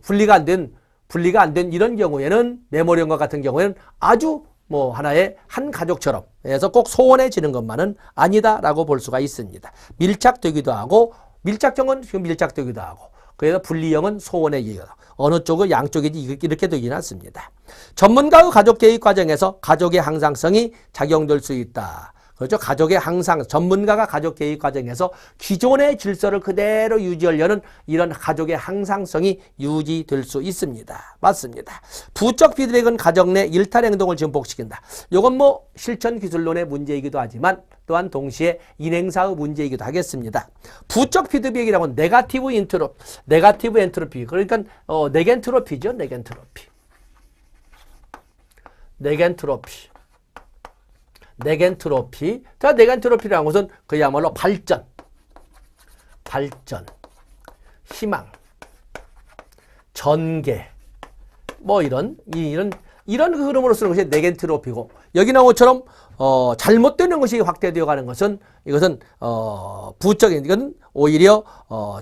분리가 안 된 이런 경우에는 메모리형과 같은 경우에는 아주 뭐 하나의 한 가족처럼 해서 꼭 소원해지는 것만은 아니다라고 볼 수가 있습니다. 밀착되기도 하고 밀착형은 밀착되기도 하고 그래서 분리형은 소원해지기도 하고 어느 쪽은 양쪽이지 이렇게 되지는 않습니다. 전문가의 가족 개입 과정에서 가족의 항상성이 작용될 수 있다. 그렇죠. 가족의 항상 전문가가 가족 개입 과정에서 기존의 질서를 그대로 유지하려는 이런 가족의 항상성이 유지될 수 있습니다. 맞습니다. 부적 피드백은 가정 내 일탈 행동을 증폭시킨다. 이건 뭐 실천 기술론의 문제이기도 하지만 또한 동시에 인행사의 문제이기도 하겠습니다. 부적 피드백이라고 하면 네거티브 엔트로피 그러니까 네겐트로피죠. 네겐트로피. 자, 네겐트로피라는 것은 그야말로 발전, 희망, 전개, 뭐 이런 흐름으로 쓰는 것이 네겐트로피고 여기 나온 것처럼 잘못되는 것이 확대되어 가는 것은 이것은 부적인 이건 오히려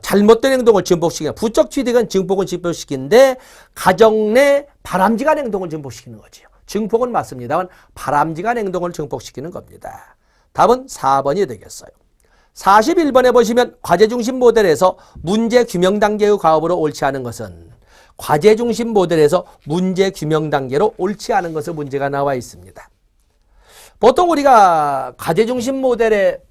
잘못된 행동을 증폭시키는 부적 취득은 증폭은 증폭시키는데 가정 내 바람직한 행동을 증폭시키는 거지요. 증폭은 맞습니다만 바람직한 행동을 증폭시키는 겁니다. 답은 4번이 되겠어요. 41번에 보시면 과제중심 모델에서 문제 규명 단계의 가업으로 옳지 않은 것은 과제중심 모델에서 문제 규명 단계로 옳지 않은 것의 문제가 나와 있습니다. 보통 우리가 과제중심 모델에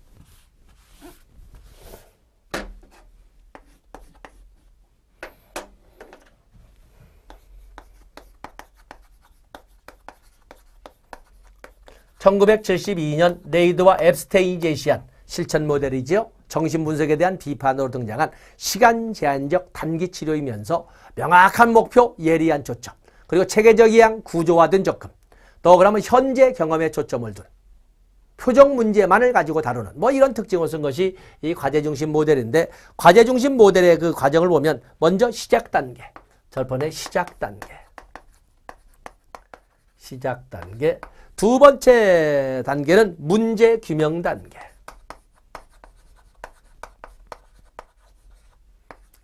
(1972년) 네이드와 앱스테인이 제시한 실천 모델이죠. 정신분석에 대한 비판으로 등장한 시간 제한적 단기 치료이면서 명확한 목표, 예리한 초점, 그리고 체계적 이양, 구조화된 접근, 또 그러면 현재 경험에 초점을 둔 표적 문제만을 가지고 다루는 뭐 이런 특징을 쓴 것이 이 과제중심 모델인데 과제중심 모델의 그 과정을 보면 먼저 시작 단계, 절번의 시작 단계. 두 번째 단계는 문제 규명 단계.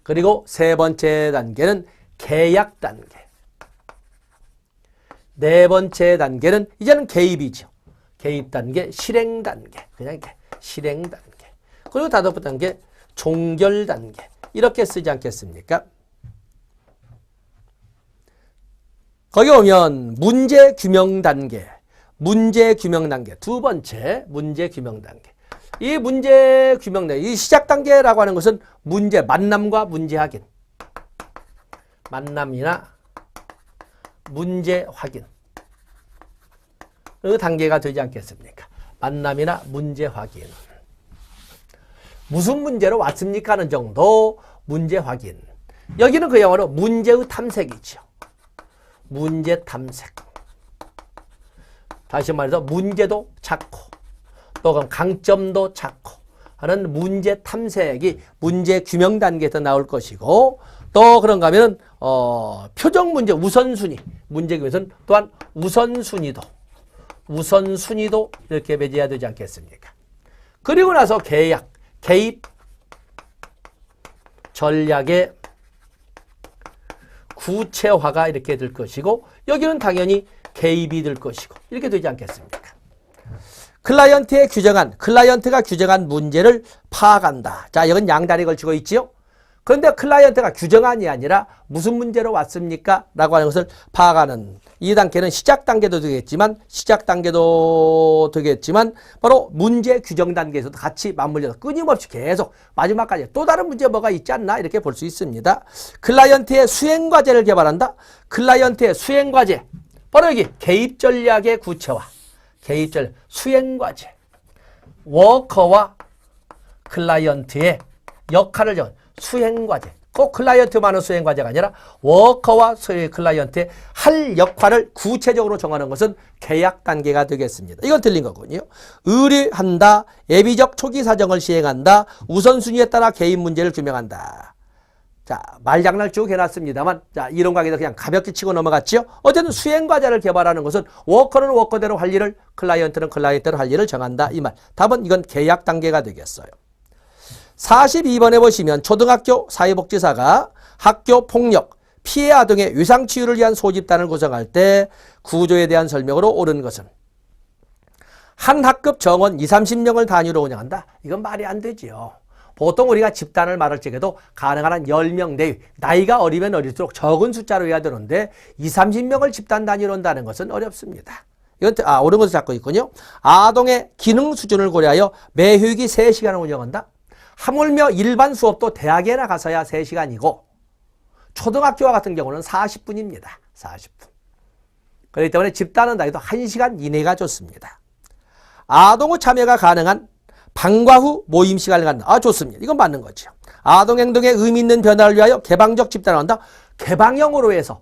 그리고 세 번째 단계는 계약 단계. 네 번째 단계는 이제는 개입이죠. 개입 단계, 실행 단계. 그냥 실행 단계. 그리고 다섯 번째 단계 종결 단계. 이렇게 쓰지 않겠습니까? 거기 오면 문제 규명 단계. 두 번째 문제 규명 단계. 이 문제 규명 단계, 이 시작 단계라고 하는 것은 만남과 문제 확인. 만남이나 문제 확인. 그 단계가 되지 않겠습니까? 만남이나 문제 확인. 무슨 문제로 왔습니까? 하는 정도 문제 확인. 여기는 그야말로 문제의 탐색이죠. 문제 탐색. 다시 말해서 문제도 찾고 또 그럼 강점도 찾고 하는 문제 탐색이 문제 규명 단계에서 나올 것이고 또 그런가 하면 표적 문제 우선순위 문제 규명에서는 또한 우선순위도 이렇게 매겨야 되지 않겠습니까? 그리고 나서 계약, 개입, 전략의 구체화가 이렇게 될 것이고 여기는 당연히 개입이 될 것이고 이렇게 되지 않겠습니까? 클라이언트가 규정한 문제를 파악한다. 자, 이건 양다리 걸치고 있지요. 그런데 클라이언트가 규정안이 아니라 무슨 문제로 왔습니까? 라고 하는 것을 파악하는 이 단계는 시작 단계도 되겠지만 바로 문제 규정 단계에서도 같이 맞물려서 끊임없이 계속 마지막까지 또 다른 문제 뭐가 있지 않나 이렇게 볼 수 있습니다. 클라이언트의 수행과제를 개발한다. 클라이언트의 수행과제 바로 여기 개입 전략의 구체화 개입절 수행과제 워커와 클라이언트의 역할을 정한 수행과제 꼭 클라이언트만의 수행과제가 아니라 워커와 클라이언트의 할 역할을 구체적으로 정하는 것은 계약 단계가 되겠습니다. 이건 틀린 거군요. 의뢰한다. 예비적 초기 사정을 시행한다. 우선순위에 따라 개인 문제를 규명한다. 자, 말장난을 쭉 해놨습니다만, 자, 이론 강의도 그냥 가볍게 치고 넘어갔죠? 어쨌든 수행과제를 개발하는 것은 워커는 워커대로 할 일을, 클라이언트는 클라이언트대로 할 일을 정한다. 이 말. 답은 이건 계약 단계가 되겠어요. 42번에 보시면 초등학교 사회복지사가 학교 폭력, 피해 아동의 유상치유를 위한 소집단을 구성할 때 구조에 대한 설명으로 옳은 것은 한 학급 정원 20-30명을 단위로 운영한다. 이건 말이 안 되지요. 보통 우리가 집단을 말할 적에도 가능한 한 10명 내외, 나이가 어리면 어릴수록 적은 숫자로 해야 되는데 20-30명을 집단 단위로 한다는 것은 어렵습니다. 이건 옳은 것을 잡고 있군요. 아동의 기능 수준을 고려하여 매 휴익이 3시간을 운영한다. 하물며 일반 수업도 대학에 나가서야 3시간이고 초등학교와 같은 경우는 40분입니다. 40분. 그렇기 때문에 집단은 다해도 1시간 이내가 좋습니다. 아동의 참여가 가능한 방과 후 모임 시간을 갖는다. 좋습니다. 이건 맞는 거죠. 아동 행동에 의미 있는 변화를 위하여 개방적 집단을 한다. 개방형으로 해서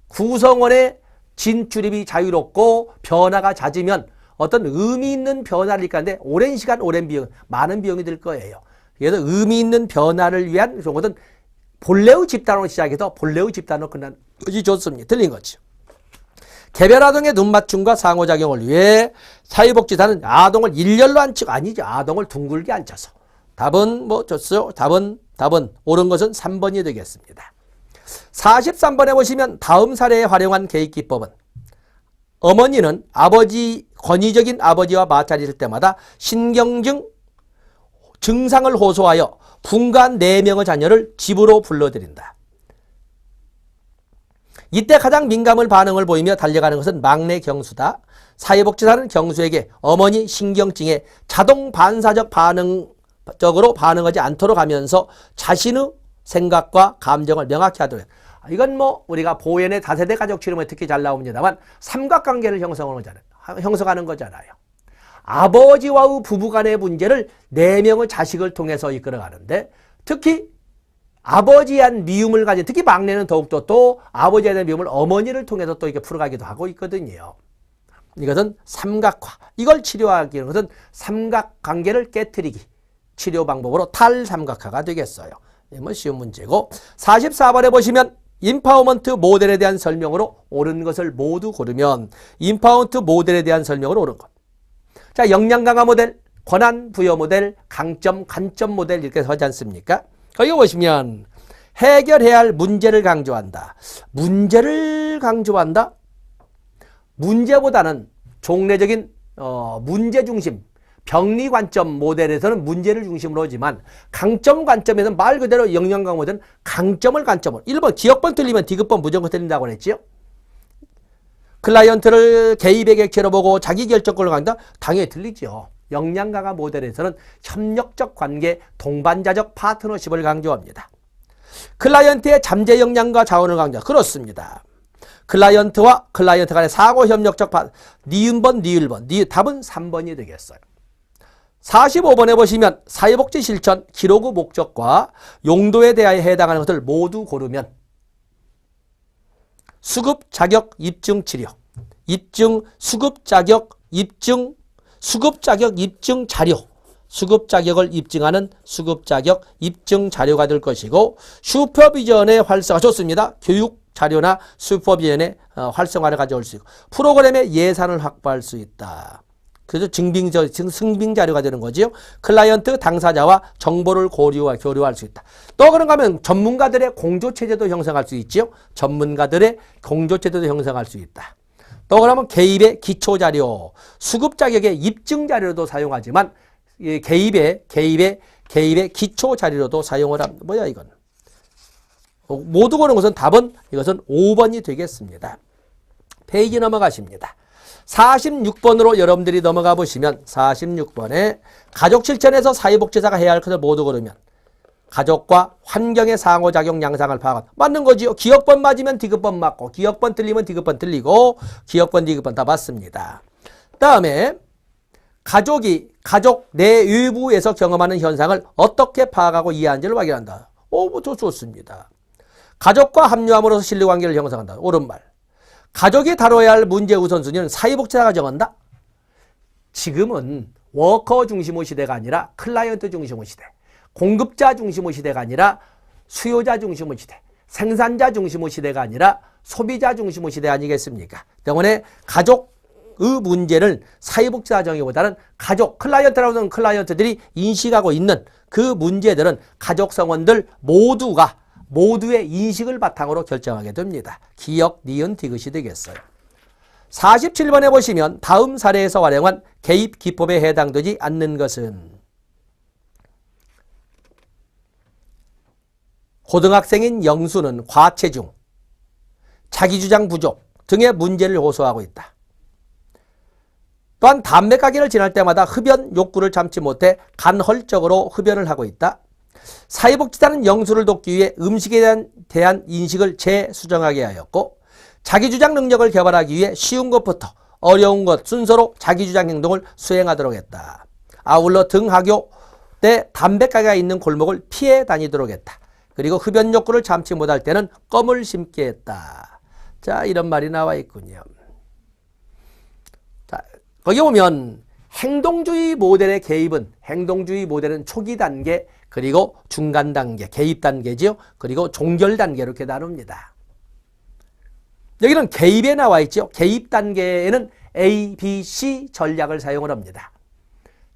구성원의 진출입이 자유롭고 변화가 잦으면 어떤 의미 있는 변화를 일으키는데 오랜 시간, 오랜 비용, 많은 비용이 들 거예요. 그래서 의미 있는 변화를 위한 그런 것은 본래의 집단으로 시작해서 본래의 집단으로 끝난 것이 좋습니다. 틀린 거죠. 개별 아동의 눈맞춤과 상호작용을 위해 사회복지사는 아동을 일렬로 앉히고 아니죠. 아동을 둥글게 앉혀서. 답은 뭐 줬어요? 답은 옳은 것은 3번이 되겠습니다. 43번에 보시면 다음 사례에 활용한 개입기법은 어머니는 권위적인 아버지와 마찰이 있을 때마다 신경증 증상을 호소하여 분간 4명의 자녀를 집으로 불러들인다. 이때 가장 민감한 반응을 보이며 달려가는 것은 막내 경수다. 사회복지사는 경수에게 어머니 신경증에 자동 반사적 반응적으로 반응하지 않도록 하면서 자신의 생각과 감정을 명확히 하도록. 이건 뭐 우리가 보현의 다세대 가족 치료에 특히 잘 나옵니다만 삼각관계를 형성하는 거잖아요. 아버지와의 부부간의 문제를 4명의 자식을 통해서 이끌어가는데 특히 아버지에 대한 미움을 가진 특히 막내는 더욱더 또 아버지에 대한 미움을 어머니를 통해서 또 이렇게 풀어가기도 하고 있거든요. 이것은 삼각화. 이걸 치료하기 위한 것은 삼각관계를 깨트리기. 치료 방법으로 탈삼각화가 되겠어요. 뭐 쉬운 문제고 44번에 보시면 임파워먼트 모델에 대한 설명으로 옳은 것을 모두 고르면 임파워먼트 모델에 대한 설명으로 옳은 것. 자, 역량 강화 모델, 권한 부여 모델, 강점, 관점 모델 이렇게 하지 않습니까? 거기 보시면 해결해야 할 문제를 강조한다. 문제를 강조한다? 문제보다는 종래적인 문제 중심, 병리 관점 모델에서는 문제를 중심으로 하지만 강점 관점에서는 말 그대로 역량 강화 모델은 강점을 관점으로 1번 기억번 틀리면 디귿번 무조건 틀린다고 그랬지요. 클라이언트를 개입의 객체로 보고 자기 결정권을 강다? 당연히 틀리죠. 역량 강화 모델에서는 협력적 관계, 동반자적 파트너십을 강조합니다. 클라이언트의 잠재 역량과 자원을 강조. 그렇습니다. 클라이언트와 클라이언트 간의 사고 협력적 니은번, 니을번. 답은 3번이 되겠어요. 45번에 보시면 사회복지 실천 기록의 목적과 용도에 대하여 해당하는 것을 모두 고르면 수급 자격 입증 치료, 수급 자격 입증 자료, 수급 자격을 입증하는 수급 자격 입증 자료가 될 것이고, 슈퍼비전의 활성화 좋습니다. 교육 자료나 슈퍼비전의 활성화를 가져올 수 있고, 프로그램의 예산을 확보할 수 있다. 그래서 승빙 자료가 되는 거지요. 클라이언트 당사자와 정보를 교류할 수 있다. 또 그런가 하면 전문가들의 공조체제도 형성할 수 있지요. 전문가들의 공조체제도 형성할 수 있다. 또 그러면 개입의 기초자료, 수급 자격의 입증 자료도 사용하지만 개입의 기초 자료로도 사용을 합니다. 뭐야 이건? 모두 고른 것은 답은 이것은 5번이 되겠습니다. 페이지 넘어가십니다. 46번으로 여러분들이 넘어가 보시면 46번에 가족 실천에서 사회복지사가 해야 할 것을 모두 고르면 가족과 환경의 상호작용 양상을 파악한 맞는 거지요. 기억번 맞으면 디귿번 맞고 기억번 틀리면 디귿번 틀리고 기억번 디귿번 다 맞습니다. 다음에 가족 내외부에서 경험하는 현상을 어떻게 파악하고 이해하는지를 확인한다. 좋습니다. 가족과 합류함으로써 신뢰관계를 형성한다. 옳은 말. 가족이 다뤄야 할 문제 우선순위는 사회복지사가 정한다. 지금은 워커 중심의 시대가 아니라 클라이언트 중심의 시대, 공급자 중심의 시대가 아니라 수요자 중심의 시대, 생산자 중심의 시대가 아니라 소비자 중심의 시대 아니겠습니까? 때문에 가족의 문제를 사회복지사 정의보다는 가족, 클라이언트라고 하는 클라이언트들이 인식하고 있는 그 문제들은 가족 성원들 모두의 인식을 바탕으로 결정하게 됩니다. 기억, 니은, 디귿이 되겠어요. 47번에 보시면 다음 사례에서 활용한 개입 기법에 해당되지 않는 것은 고등학생인 영수는 과체중, 자기주장 부족 등의 문제를 호소하고 있다. 또한 담배 가게를 지날 때마다 흡연 욕구를 참지 못해 간헐적으로 흡연을 하고 있다. 사회복지사는 영수를 돕기 위해 음식에 대한 인식을 재수정하게 하였고, 자기주장 능력을 개발하기 위해 쉬운 것부터 어려운 것 순서로 자기주장 행동을 수행하도록 했다. 아울러 등하교 때 담배가게가 있는 골목을 피해 다니도록 했다. 그리고 흡연 욕구를 참지 못할 때는 껌을 심게 했다. 자, 이런 말이 나와 있군요. 자, 거기 보면 행동주의 모델의 개입은, 행동주의 모델은 초기 단계, 그리고 중간 단계, 개입 단계지요. 그리고 종결 단계로 이렇게 나눕니다. 여기는 개입에 나와 있죠. 개입 단계에는 A, B, C 전략을 사용을 합니다.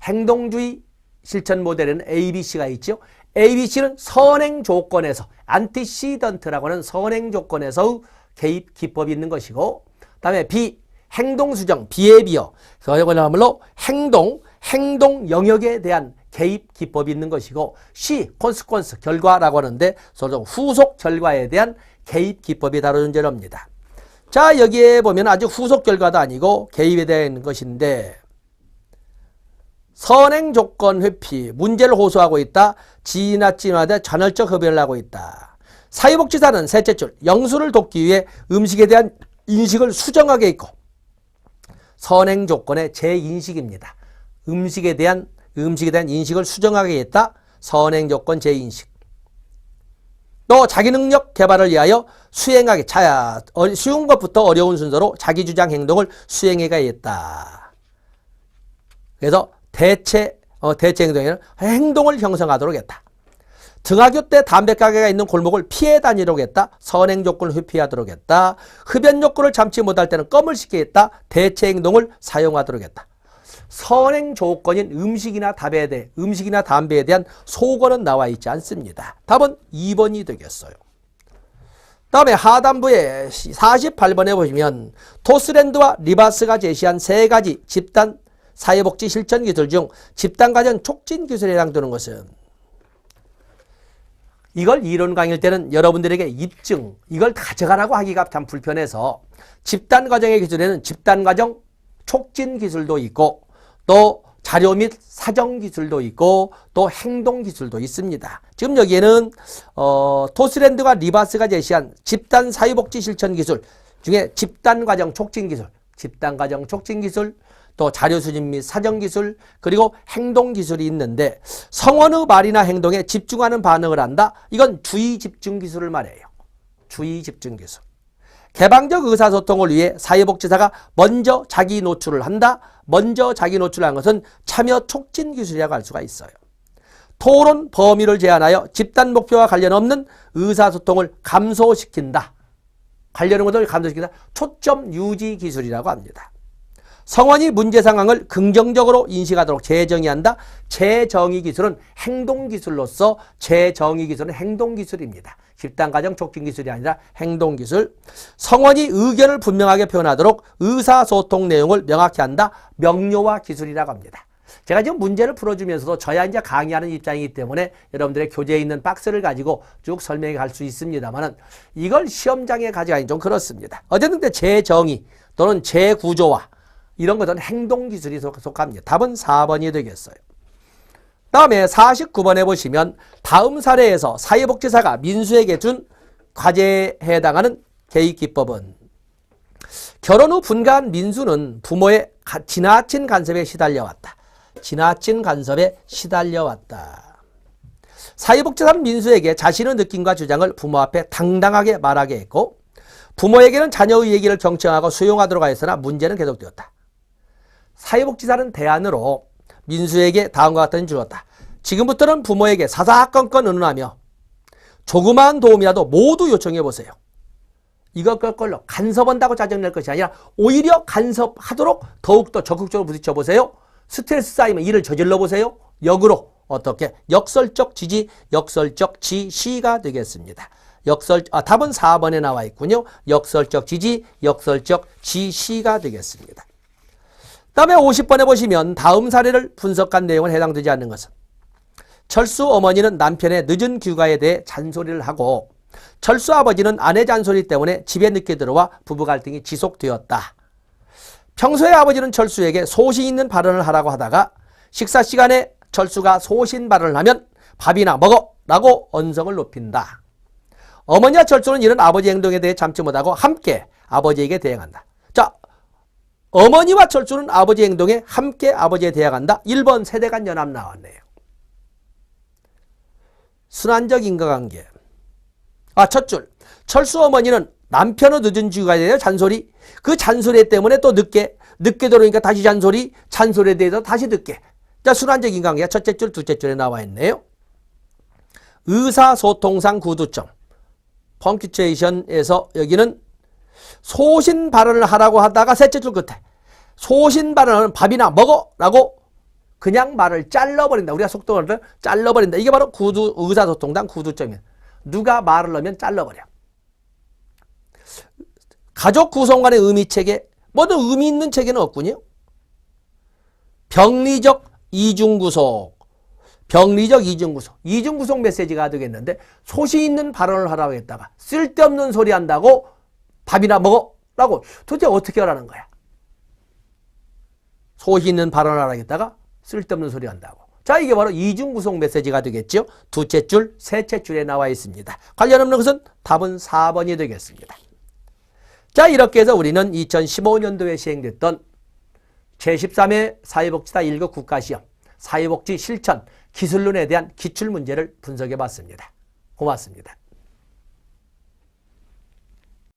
행동주의 실천 모델에는 A, B, C가 있죠. A, B, C는 선행 조건에서, 안티시던트라고 하는 선행 조건에서의 개입 기법이 있는 것이고, 그 다음에 B, 행동 수정, 비헤비어, 그야말로 행동 영역에 대한 개입 기법이 있는 것이고, C, 콘스퀀스, 결과라고 하는데 후속 결과에 대한 개입 기법이 다뤄진 죄입니다. 자, 여기에 보면 아주 후속 결과도 아니고 개입에 대한 것인데, 선행 조건 회피, 문제를 호소하고 있다. 지나치게 잔헐적 흡연을 하고 있다. 사회복지사는 셋째 줄, 영수를 돕기 위해 음식에 대한 인식을 수정하게 있고, 선행 조건의 재인식입니다. 음식에 대한 인식을 수정하게 했다. 선행 조건 재인식. 또 자기 능력 개발을 위하여 수행하게, 쉬운 것부터 어려운 순서로 자기 주장 행동을 수행해가겠다. 그래서 대체 행동에는 행동을 형성하도록 했다. 등하교 때 담배 가게가 있는 골목을 피해 다니도록 했다. 선행 조건을 회피하도록 했다. 흡연 욕구를 참지 못할 때는 껌을 씹게 했다. 대체 행동을 사용하도록 했다. 선행 조건인 음식이나 담배에 대한 소거는 나와 있지 않습니다. 답은 2번이 되겠어요. 다음에 하단부에 48번에 보시면 토스랜드와 리바스가 제시한 세 가지 집단 사회복지 실천 기술 중 집단가정 촉진 기술에 해당되는 것은, 이걸 이론 강의일 때는 여러분들에게 이걸 가져가라고 하기가 참 불편해서 집단가정의 기술에는 집단가정 촉진 기술도 있고, 또 자료 및 사정 기술도 있고, 또 행동 기술도 있습니다. 지금 여기에는 토스랜드와 리바스가 제시한 집단 사회복지 실천 기술 중에 집단가정 촉진 기술, 또 자료수집 및 사정기술, 그리고 행동기술이 있는데 성원의 말이나 행동에 집중하는 반응을 한다. 이건 주의집중기술을 말해요. 주의집중기술. 개방적 의사소통을 위해 사회복지사가 먼저 자기 노출을 한다. 먼저 자기 노출을 한 것은 참여 촉진 기술이라고 할 수가 있어요. 토론 범위를 제한하여 집단 목표와 관련 없는 의사소통을 감소시킨다. 관련 것을 감소시킨다. 초점 유지 기술이라고 합니다. 성원이 문제 상황을 긍정적으로 인식하도록 재정의한다. 재정의 기술은 행동기술로서 재정의 기술은 행동기술입니다. 집단가정 촉진기술이 아니라 행동기술. 성원이 의견을 분명하게 표현하도록 의사소통 내용을 명확히 한다. 명료화 기술이라고 합니다. 제가 지금 문제를 풀어주면서도 저야 이제 강의하는 입장이기 때문에 여러분들의 교재에 있는 박스를 가지고 쭉 설명해 갈 수 있습니다만은 이걸 시험장에 가져가긴 좀 그렇습니다. 어쨌든 재정의 또는 재구조화 이런 것은 행동기술이 속합니다. 답은 4번이 되겠어요. 다음에 49번에 보시면 다음 사례에서 사회복지사가 민수에게 준 과제에 해당하는 개입기법은 결혼 후 분가한 민수는 부모의 지나친 간섭에 시달려왔다. 지나친 간섭에 시달려왔다. 사회복지사는 민수에게 자신의 느낌과 주장을 부모 앞에 당당하게 말하게 했고 부모에게는 자녀의 얘기를 경청하고 수용하도록 하였으나 문제는 계속되었다. 사회복지사는 대안으로 민수에게 다음과 같은 주었다. 지금부터는 부모에게 사사건건 의논하며 조그마한 도움이라도 모두 요청해보세요. 이것걸로 간섭한다고 짜증낼 것이 아니라 오히려 간섭하도록 더욱더 적극적으로 부딪혀보세요. 스트레스 쌓이면 일을 저질러보세요. 역으로 어떻게? 역설적 지지, 역설적 지시가 되겠습니다. 답은 4번에 나와 있군요. 역설적 지지, 역설적 지시가 되겠습니다. 다음에 50번에 보시면 다음 사례를 분석한 내용은 해당되지 않는 것은 철수 어머니는 남편의 늦은 귀가에 대해 잔소리를 하고 철수 아버지는 아내 잔소리 때문에 집에 늦게 들어와 부부 갈등이 지속되었다. 평소에 아버지는 철수에게 소신 있는 발언을 하라고 하다가 식사 시간에 철수가 소신 발언을 하면 밥이나 먹어 라고 언성을 높인다. 어머니와 철수는 이런 아버지 행동에 대해 참지 못하고 함께 아버지에게 대응한다. 자, 어머니와 철수는 아버지 행동에 함께 아버지에 대항한다. 1번 세대간 연합 나왔네요. 순환적 인과관계. 첫 줄. 철수 어머니는 남편의 늦은 귀가에 대해 잔소리. 그 잔소리 때문에 또 늦게 들어오니까 다시 잔소리에 대해서 다시 늦게. 자, 순환적 인과관계가 첫째 줄, 둘째 줄에 나와 있네요. 의사소통상 구두점. 펑큐체이션에서 여기는 소신 발언을 하라고 하다가 셋째 줄 끝에 소신 발언은 밥이나 먹어 라고 그냥 말을 잘라버린다. 우리가 속도를 잘라버린다. 이게 바로 의사소통상 구두점이에요. 누가 말을 하면 잘라버려. 가족 구성 간의 의미체계, 뭐든 의미 있는 체계는 없군요. 병리적 이중구속. 이중구속 메시지가 되겠는데 소신 있는 발언을 하라고 했다가 쓸데없는 소리 한다고 밥이나 먹어 라고 도대체 어떻게 하라는 거야. 소신 있는 발언을 하라고 했다가 쓸데없는 소리 한다고. 자, 이게 바로 이중구속 메시지가 되겠죠. 둘째 줄, 셋째 줄에 나와 있습니다. 관련 없는 것은 답은 4번이 되겠습니다. 자, 이렇게 해서 우리는 2015년도에 시행됐던 제13회 사회복지사 1급 국가시험 사회복지 실천 기술론에 대한 기출문제를 분석해 봤습니다. 고맙습니다.